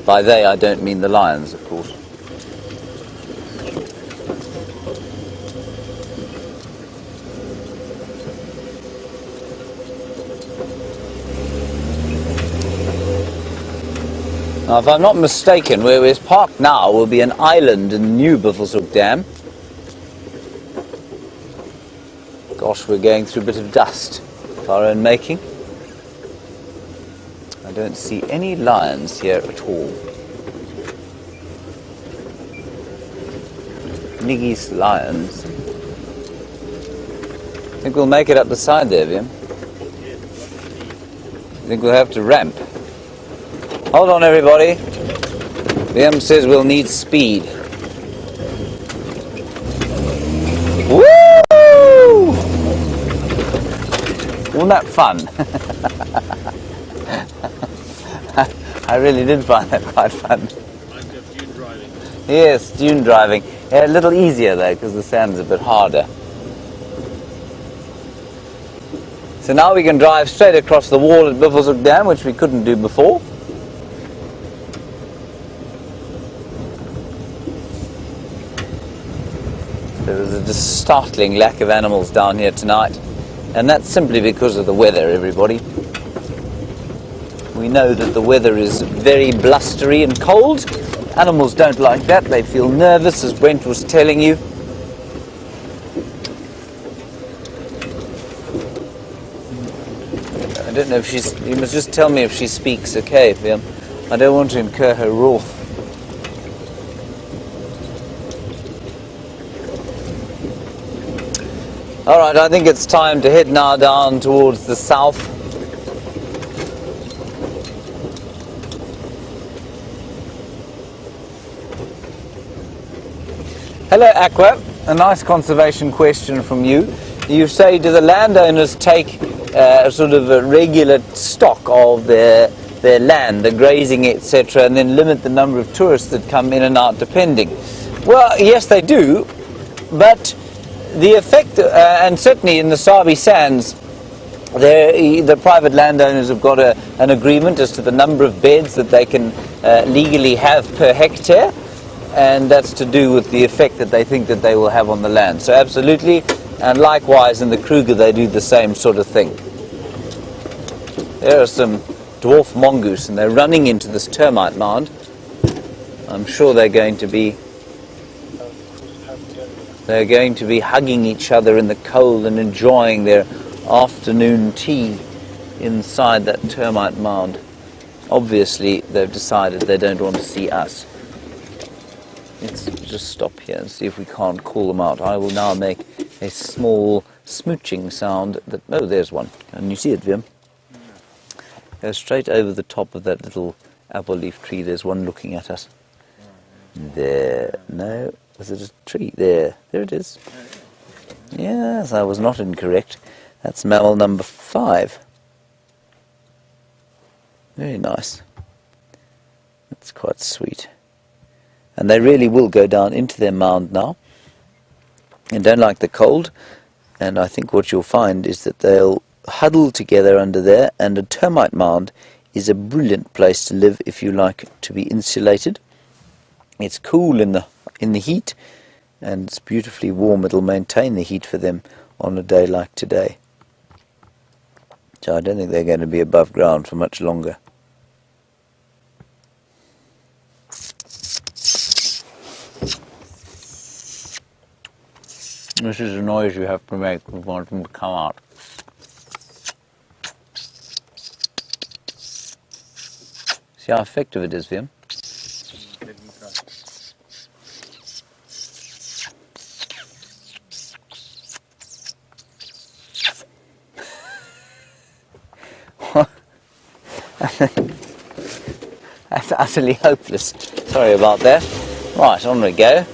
By they, I don't mean the lions, of course. Now, if I'm not mistaken, where we're parked now will be an island in the new Buffelshoek Dam. Gosh, we're going through a bit of dust of our own making. I don't see any lions here at all. Niggy's lions. I think we'll make it up the side there, Vim. I think we'll have to ramp. Hold on, everybody. Vim says we'll need speed. Woo! Wasn't that fun? I really did find that quite fun. Reminds me of dune driving. Yes, dune driving. Yeah, a little easier though, because the sand's a bit harder. So now we can drive straight across the wall at Buffelshoek Dam, which we couldn't do before. There is a startling lack of animals down here tonight, and that's simply because of the weather, everybody. We know that the weather is very blustery and cold. Animals don't like that. They feel nervous, as Brent was telling you. I don't know if she's... You must just tell me if she speaks, okay, Vim? I don't want to incur her wrath. Alright, I think it's time to head now down towards the south. Hello, Aqua. A nice conservation question from you. You say, do the landowners take sort of a regular stock of their land, the grazing, etc., and then limit the number of tourists that come in and out depending? Well, yes, they do, but the effect, and certainly in the Sabi Sands, the private landowners have got an agreement as to the number of beds that they can legally have per hectare, and that's to do with the effect that they think that they will have on the land. So absolutely, and likewise in the Kruger they do the same sort of thing. There are some dwarf mongoose and they're running into this termite mound. I'm sure they're going to be hugging each other in the cold and enjoying their afternoon tea inside that termite mound. Obviously they've decided they don't want to see us. Let's just stop here and see if we can't call them out. I will now make a small smooching sound. Oh, there's one. And you see it, Vim? Go straight over the top of that little apple leaf tree. There's one looking at us. There. No. Was it a tree? There. There it is. Yes, I was not incorrect. That's mammal number 5. Very nice. That's quite sweet. And they really will go down into their mound now and don't like the cold. And I think what you'll find is that they'll huddle together under there, and a termite mound is a brilliant place to live if you like to be insulated. It's cool in the heat, and it's beautifully warm. It'll maintain the heat for them on a day like today. So I don't think they're going to be above ground for much longer. This is the noise you have to make if you want them to come out. See how effective it is, Vim? That's utterly hopeless. Sorry about that. Right, on we go.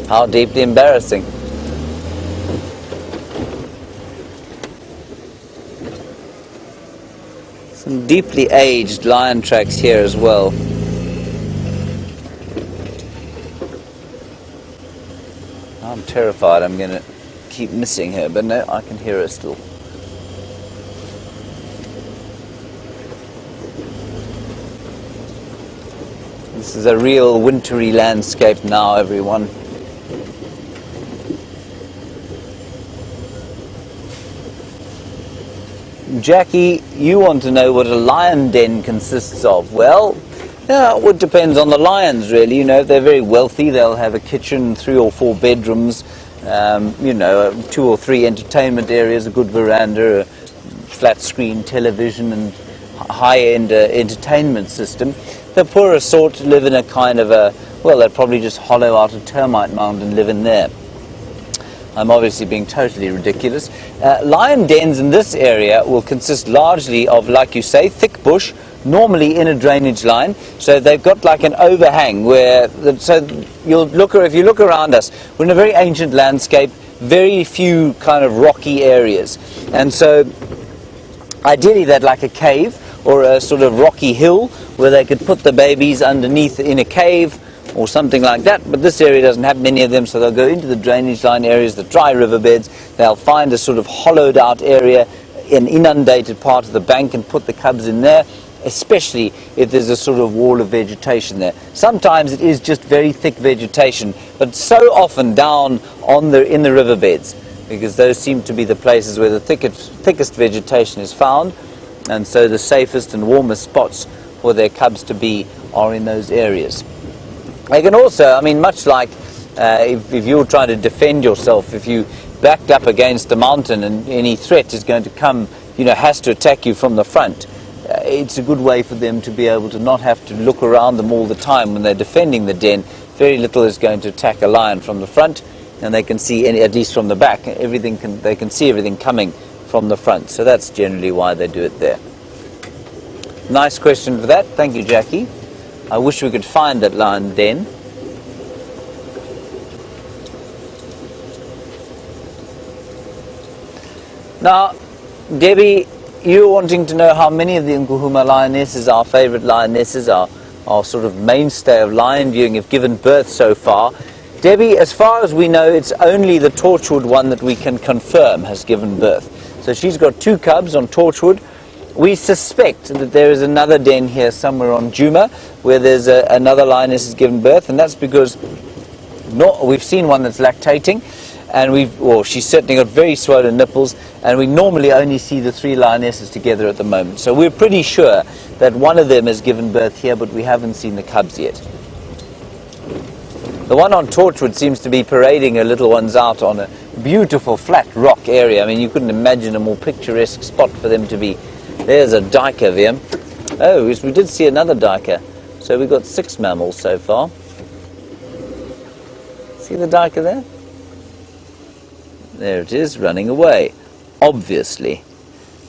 How deeply embarrassing. Some deeply aged lion tracks here as well. I'm terrified I'm going to keep missing her, but no, I can hear her still. This is a real wintry landscape now, everyone. Jackie, you want to know what a lion den consists of. Well, yeah, it depends on the lions, really. You know, if they're very wealthy, they'll have a kitchen, 3 or 4 bedrooms, you know, 2 or 3 entertainment areas, a good veranda, a flat screen television, and high-end entertainment system. The poorer sort live in a kind of a, well, they'd probably just hollow out a termite mound and live in there. I'm obviously being totally ridiculous. Lion dens in this area will consist largely of, like you say, thick bush, normally in a drainage line. So they've got like an overhang where, so if you look around us, we're in a very ancient landscape, very few kind of rocky areas. And so ideally they'd like a cave or a sort of rocky hill where they could put the babies underneath in a cave or something like that, but this area doesn't have many of them, so they'll go into the drainage line areas, the dry riverbeds. They'll find a sort of hollowed out area, an inundated part of the bank, and put the cubs in there, especially if there's a sort of wall of vegetation there. Sometimes it is just very thick vegetation, but so often down in the riverbeds, because those seem to be the places where the thickest vegetation is found, and so the safest and warmest spots for their cubs to be are in those areas. They can also, I mean, much like if you're trying to defend yourself, if you backed up against a mountain and any threat is going to come, you know, has to attack you from the front, it's a good way for them to be able to not have to look around them all the time when they're defending the den. Very little is going to attack a lion from the front, and they can see, at least from the back, they can see everything coming from the front. So that's generally why they do it there. Nice question for that. Thank you, Jackie. I wish we could find that lion den. Now, Debbie, you're wanting to know how many of the Nkuhuma lionesses, our favourite lionesses, our sort of mainstay of lion viewing, have given birth so far. Debbie, as far as we know, it's only the Torchwood one that we can confirm has given birth. So she's got 2 cubs on Torchwood. We suspect that there is another den here somewhere on Djuma where there's another lioness has given birth, and that's because we've seen one that's lactating, and she's certainly got very swollen nipples, and we normally only see the 3 lionesses together at the moment. So we're pretty sure that one of them has given birth here, but we haven't seen the cubs yet. The one on Torchwood seems to be parading her little ones out on a beautiful flat rock area. I mean, you couldn't imagine a more picturesque spot for them to be. There's a duiker, Wiem. Oh, we did see another duiker. So we've got 6 mammals so far. See the duiker there? There it is, running away, obviously.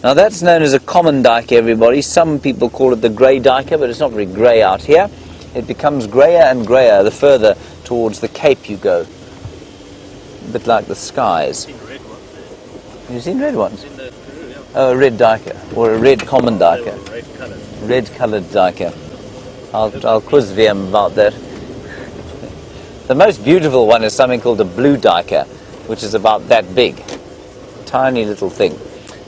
Now that's known as a common duiker, everybody. Some people call it the grey duiker, but it's not very grey out here. It becomes greyer and greyer the further towards the Cape you go. A bit like the skies. Have you seen red ones? Oh, a red duiker, or a red common duiker. Red-coloured duiker. I'll quiz Wiem about that. The most beautiful one is something called a blue duiker, which is about that big. Tiny little thing.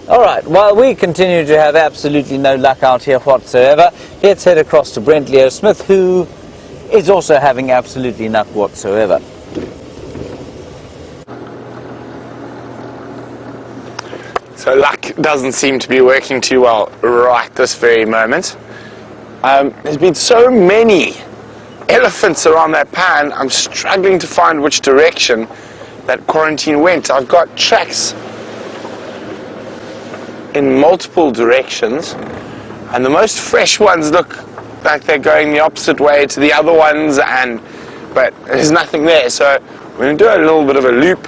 All right, while we continue to have absolutely no luck out here whatsoever, let's head across to Brent Leo Smith, who is also having absolutely no luck whatsoever. So luck doesn't seem to be working too well right this very moment. There's been so many elephants around that pan, I'm struggling to find which direction that quarantine went. I've got tracks in multiple directions, and the most fresh ones look like they're going the opposite way to the other ones, but there's nothing there. So we're going to do a little bit of a loop,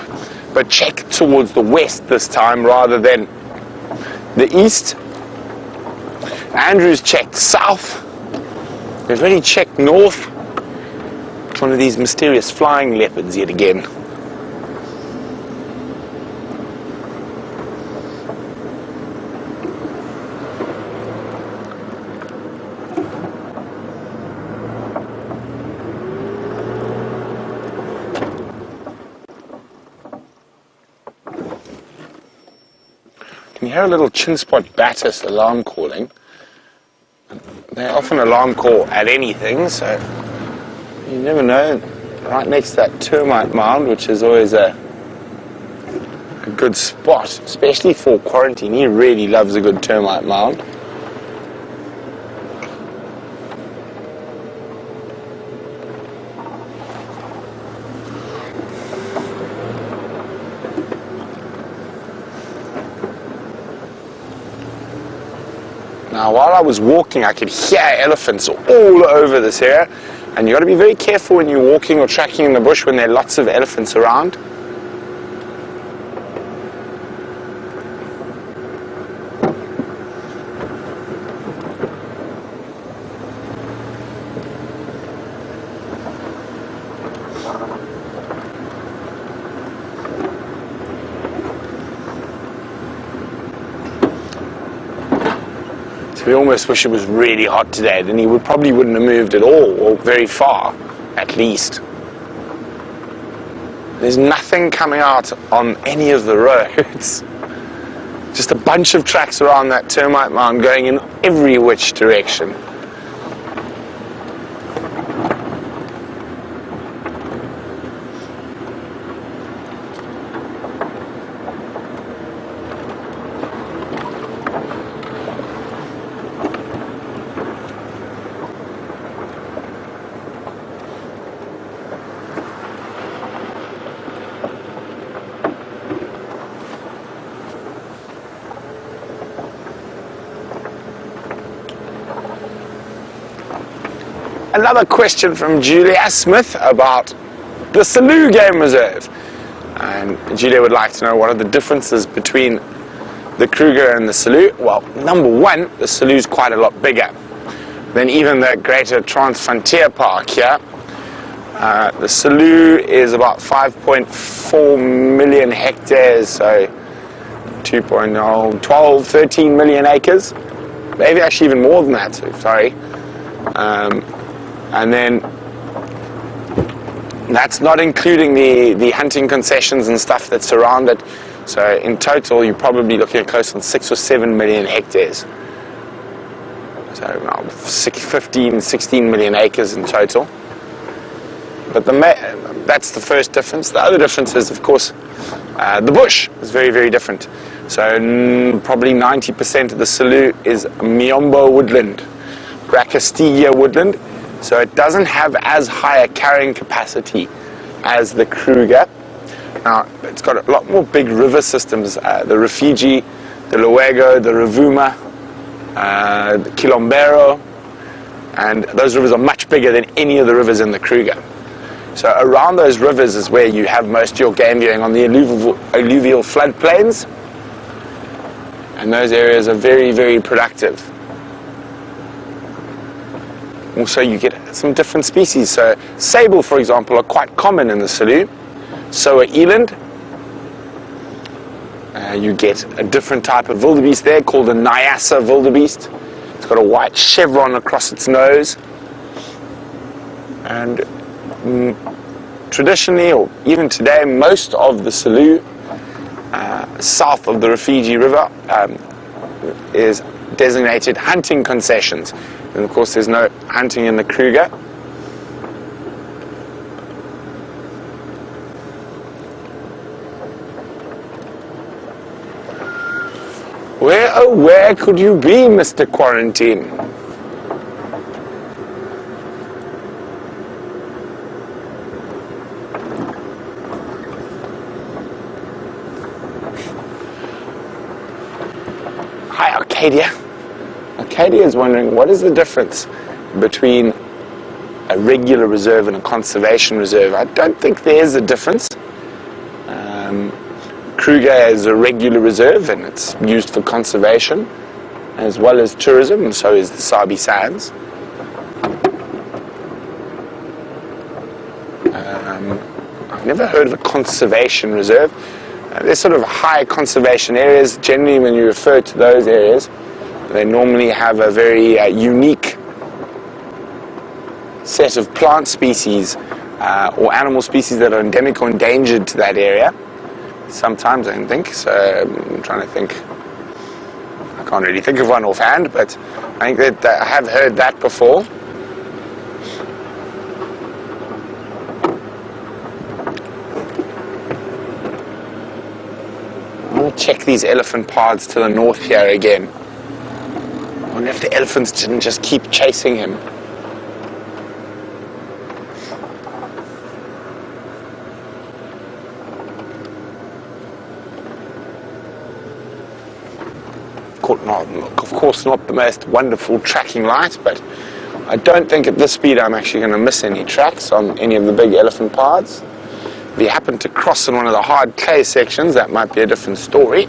but check towards the west this time rather than the east. Andrew's checked south. We've already checked north. It's one of these mysterious flying leopards yet again. You hear a little chin spot alarm calling. They often alarm call at anything, so You never know. Right next to that termite mound, which is always a good spot, especially for quarantine. He really loves a good termite mound. Now, while I was walking, I could hear elephants all over this area, and you got to be very careful when you're walking or tracking in the bush when there are lots of elephants around. We almost wish it was really hot today, then he probably wouldn't have moved at all, or very far, at least. There's nothing coming out on any of the roads. Just a bunch of tracks around that termite mound going in every which direction. Another question from Julia Smith about the Selous Game Reserve. And Julia would like to know what are the differences between the Kruger and the Selous. Well, number one, the Selous is quite a lot bigger than even the Greater Transfrontier Park here. The Selous is about 5.4 million hectares, so 12, 13 million acres. Maybe actually even more than that, sorry. And then that's not including the hunting concessions and stuff that surround it. So in total, you're probably looking at close on 6 or 7 million hectares. So 15, 16 million acres in total. But that's the first difference. The other difference is, of course, the bush is very, very different. So probably 90% of the Selous is Miombo woodland, Brachystegia woodland. So it doesn't have as high a carrying capacity as the Kruger. Now, it's got a lot more big river systems, the Rufiji, the Luego, the Rovuma, the Quilombero, and those rivers are much bigger than any of the rivers in the Kruger. So around those rivers is where you have most of your game viewing on the alluvial floodplains, and those areas are very, very productive. Also, you get some different species. So sable, for example, are quite common in the Selous. So are eland. You get a different type of wildebeest there called a Nyassa wildebeest. It's got a white chevron across its nose. And traditionally, or even today, most of the Selous south of the Rufiji River is designated hunting concessions. And of course there's no hunting in the Kruger. Where, oh where could you be, Mr. Quarantine? Hi, Arcadia. Arcadia is wondering, what is the difference between a regular reserve and a conservation reserve? I don't think there is a difference. Kruger is a regular reserve and it's used for conservation as well as tourism, and so is the Sabi Sands. I've never heard of a conservation reserve. There's sort of high conservation areas. Generally, when you refer to those areas, they normally have a very unique set of plant species or animal species that are endemic or endangered to that area. Sometimes, I think. So I'm trying to think. I can't really think of one offhand, but I think that I have heard that before. check these elephant paths to the north here again. I wonder if the elephants didn't just keep chasing him. Of course not the most wonderful tracking light, but I don't think at this speed I'm actually going to miss any tracks on any of the big elephant paths. If you happen to cross in one of the hard clay sections, that might be a different story.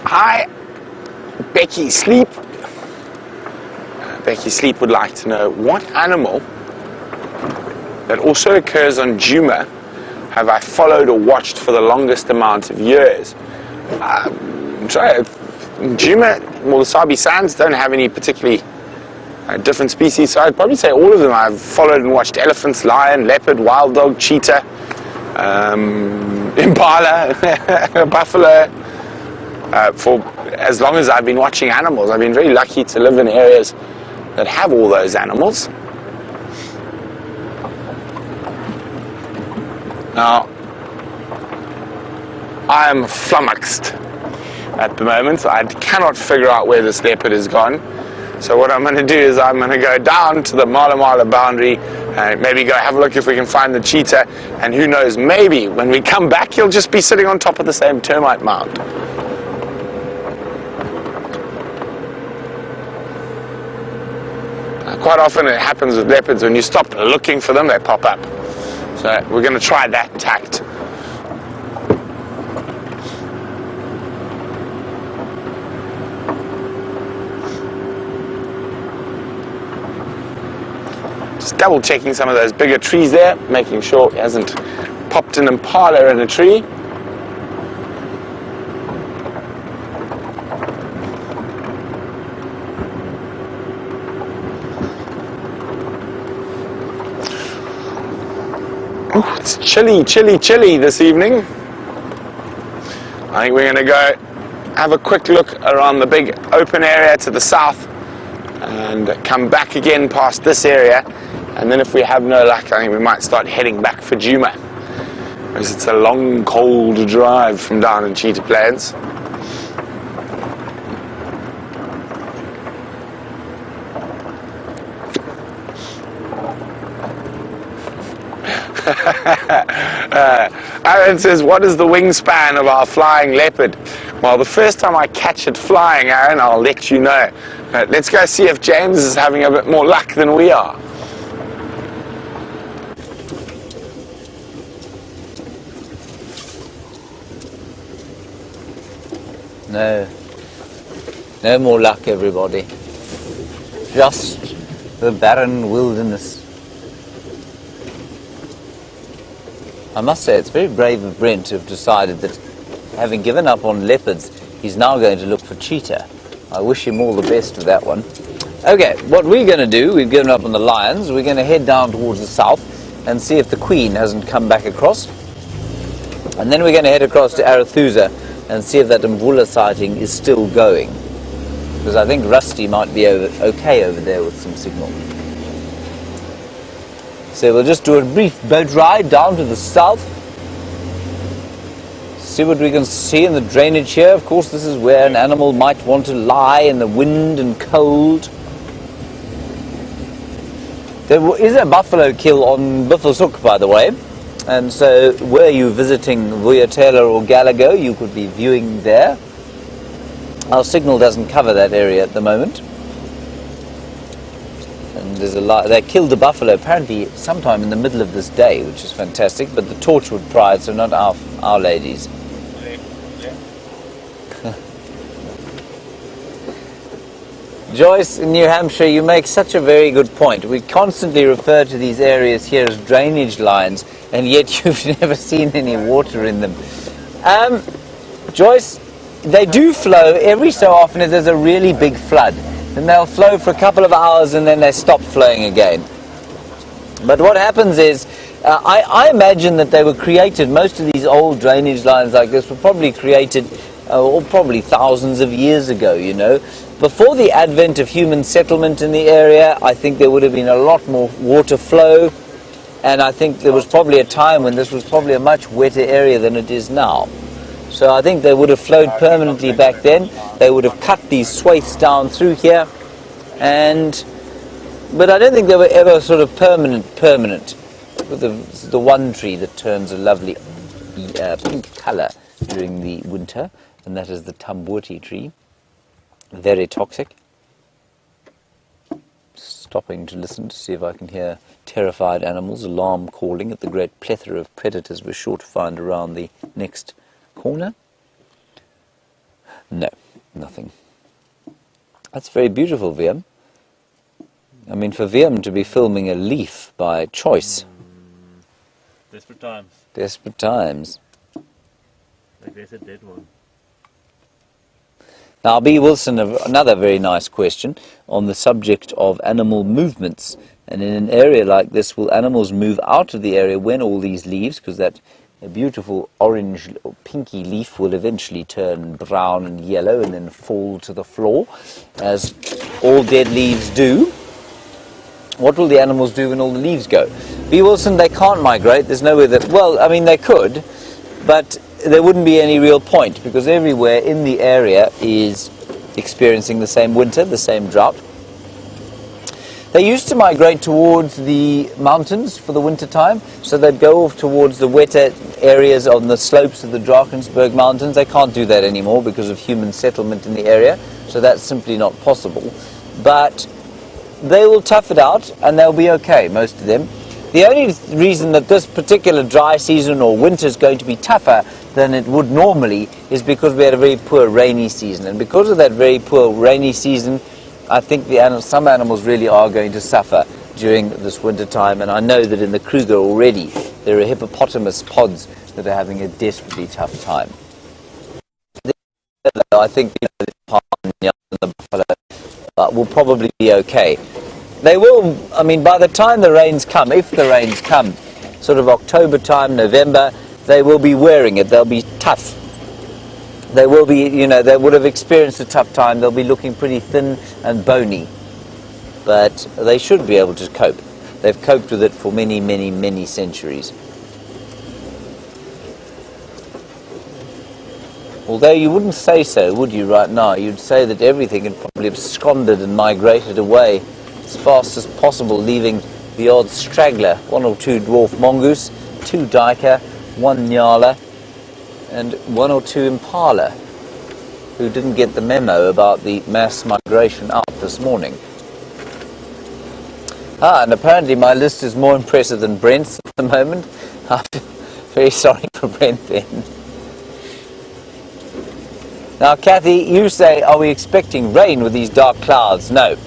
Hi, Becky Sleep. Becky Sleep would like to know, what animal that also occurs on Djuma have I followed or watched for the longest amount of years? Djuma, well, the Sabi Sands don't have any particularly different species, so I'd probably say all of them I've followed and watched. Elephants, lion, leopard, wild dog, cheetah, impala, buffalo. For as long as I've been watching animals, I've been very lucky to live in areas that have all those animals. Now, I am flummoxed at the moment. I cannot figure out where this leopard has gone. So what I'm going to do is I'm going to go down to the Mala boundary and maybe go have a look if we can find the cheetah. And who knows, maybe when we come back, he'll just be sitting on top of the same termite mound. Quite often it happens with leopards, when you stop looking for them, they pop up. So we're going to try that tact. Just double checking some of those bigger trees there, making sure he hasn't popped an impala in a tree. Ooh, it's chilly this evening. I think we're going to go have a quick look around the big open area to the south and come back again past this area, and then if we have no luck, I think we might start heading back for Djuma, because it's a long, cold drive from down in Cheetah Plains. Aaron says, what is the wingspan of our flying leopard? Well, the first time I catch it flying, Aaron, I'll let you know. Let's go see if James is having a bit more luck than we are. No more luck, everybody. Just the barren wilderness. I must say, it's very brave of Brent to have decided that, having given up on leopards, he's now going to look for cheetah. I wish him all the best with that one. Okay, what we're going to do, we've given up on the lions, we're going to head down towards the south and see if the queen hasn't come back across. And then we're going to head across to Arathusa and see if that Mvula sighting is still going. Because I think Rusty might be okay over there with some signal. So we'll just do a brief boat ride down to the south. See what we can see in the drainage here. Of course, this is where an animal might want to lie in the wind and cold. There is a buffalo kill on Buffelshoek, by the way. And so, were you visiting Vuyatela or Gallagher, you could be viewing there. Our signal doesn't cover that area at the moment. And there's they killed the buffalo apparently sometime in the middle of this day, which is fantastic. But the Torchwood Pride, so not our ladies. Joyce, in New Hampshire, you make such a very good point. We constantly refer to these areas here as drainage lines, and yet you've never seen any water in them. Joyce, they do flow every so often if there's a really big flood. And they'll flow for a couple of hours and then they stop flowing again. But what happens is, I imagine that they were created, most of these old drainage lines like this were probably created or probably thousands of years ago, you know. Before the advent of human settlement in the area, I think there would have been a lot more water flow, and I think there was probably a time when this was probably a much wetter area than it is now. So I think they would have flowed permanently back then. They would have cut these swathes down through here, but I don't think they were ever sort of permanent. With the one tree that turns a lovely pink colour during the winter, and that is the tambuti tree. Very toxic. Stopping to listen to see if I can hear terrified animals, alarm calling at the great plethora of predators we're sure to find around the next corner. No, nothing. That's very beautiful, VM. I mean, for VM to be filming a leaf by choice. Desperate times. Desperate times. Like there's a dead one. Now, B. Wilson, another very nice question on the subject of animal movements. And in an area like this, will animals move out of the area when all these leaves, because that beautiful orange or pinky leaf will eventually turn brown and yellow and then fall to the floor, as all dead leaves do. What will the animals do when all the leaves go? B. Wilson, they can't migrate. There's nowhere that, well, I mean, they could, but there wouldn't be any real point, because everywhere in the area is experiencing the same winter, the same drought. They used to migrate towards the mountains for the winter time, so they'd go off towards the wetter areas on the slopes of the Drakensberg Mountains. They can't do that anymore because of human settlement in the area, so that's simply not possible. But they will tough it out and they'll be okay, most of them. The only reason that this particular dry season or winter is going to be tougher than it would normally is because we had a very poor rainy season, and because of that very poor rainy season, I think some animals really are going to suffer during this winter time. And I know that in the Kruger already there are hippopotamus pods that are having a desperately tough time. I think the palm and the buffalo will probably be okay. They will, I mean, by the time the rains come, if the rains come, sort of October time, November, they will be wearing it. They'll be tough. They will be, you know, they would have experienced a tough time. They'll be looking pretty thin and bony. But they should be able to cope. They've coped with it for many, many, many centuries. Although you wouldn't say so, would you, right now? You'd say that everything had probably absconded and migrated away as fast as possible, leaving the odd straggler, 1 or 2 dwarf mongoose, 2 duiker, 1 nyala, and 1 or 2 impala, who didn't get the memo about the mass migration out this morning. And apparently my list is more impressive than Brent's at the moment. I'm very sorry for Brent then. Now, Kathy, you say, are we expecting rain with these dark clouds? No.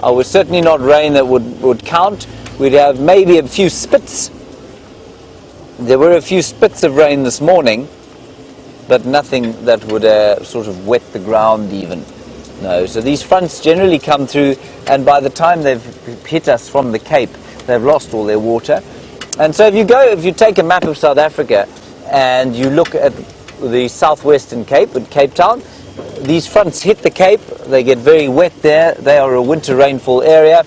We're certainly not rain that would count. We'd have maybe a few spits. There were a few spits of rain this morning, but nothing that would sort of wet the ground even. No, so these fronts generally come through, and by the time they've hit us from the Cape, they've lost all their water. And so if you take a map of South Africa and you look at the southwestern Cape, at Cape Town, these fronts hit the Cape, they get very wet there, they are a winter rainfall area.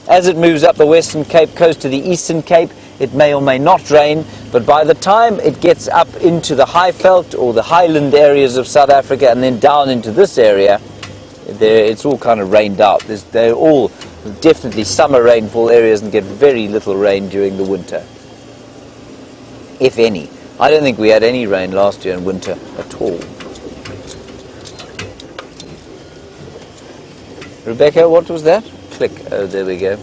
As it moves up the western Cape coast to the eastern Cape, it may or may not rain, but by the time it gets up into the Highveld or the highland areas of South Africa and then down into this area, it's all kind of rained out. They're all definitely summer rainfall areas and get very little rain during the winter, if any. I don't think we had any rain last year in winter at all. Rebecca, what was that? Click. Oh, there we go.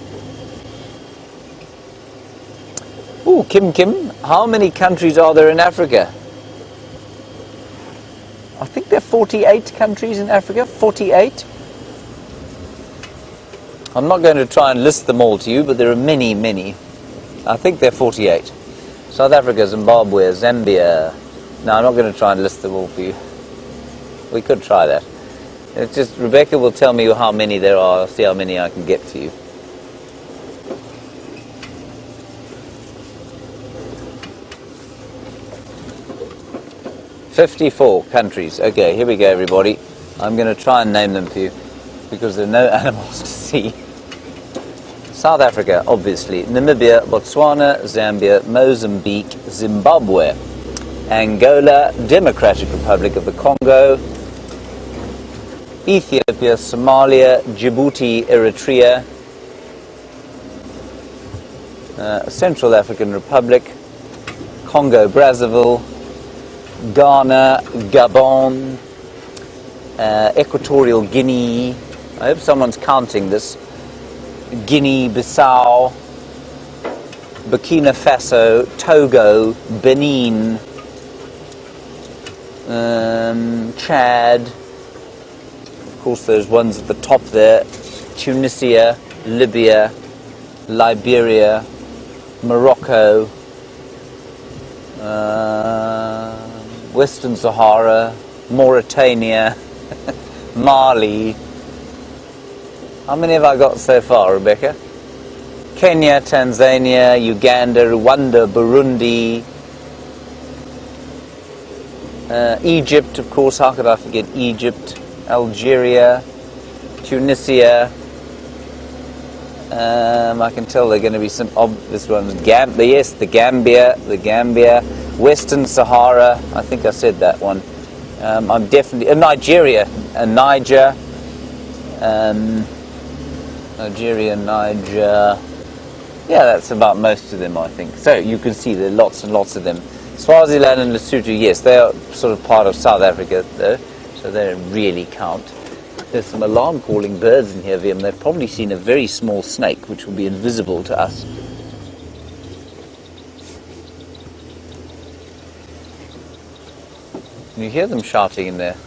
Ooh, Kim, how many countries are there in Africa? I think there are 48 countries in Africa. 48. I'm not going to try and list them all to you, but there are many, many. I think there are 48. South Africa, Zimbabwe, Zambia. No, I'm not going to try and list them all for you. We could try that. It's just Rebecca will tell me how many there are. I'll see how many I can get for you. "54 countries." Okay, here we go, everybody. I'm going to try and name them for you because there are no animals to see. South Africa, obviously. Namibia, Botswana, Zambia, Mozambique, Zimbabwe, Angola, Democratic Republic of the Congo, Ethiopia, Somalia, Djibouti, Eritrea, Central African Republic, Congo, Brazzaville, Ghana, Gabon, Equatorial Guinea. I hope someone's counting this. Guinea-Bissau, Burkina Faso, Togo, Benin, Chad, of course those ones at the top there, Tunisia, Libya, Liberia, Morocco, Western Sahara, Mauritania, Mali. How many have I got so far, Rebecca? Kenya, Tanzania, Uganda, Rwanda, Burundi, Egypt, of course, how could I forget Egypt, Algeria, Tunisia. I can tell they're going to be some obvious ones. The Gambia, Western Sahara, I think I said that one. I'm definitely, Nigeria, Niger, Nigeria, Niger. Yeah, that's about most of them, I think. So you can see there are lots and lots of them. Swaziland and Lesotho, yes, they are sort of part of South Africa, though, so they don't really count. There's some alarm-calling birds in here, Vim. They've probably seen a very small snake, which will be invisible to us. Can you hear them shouting in there?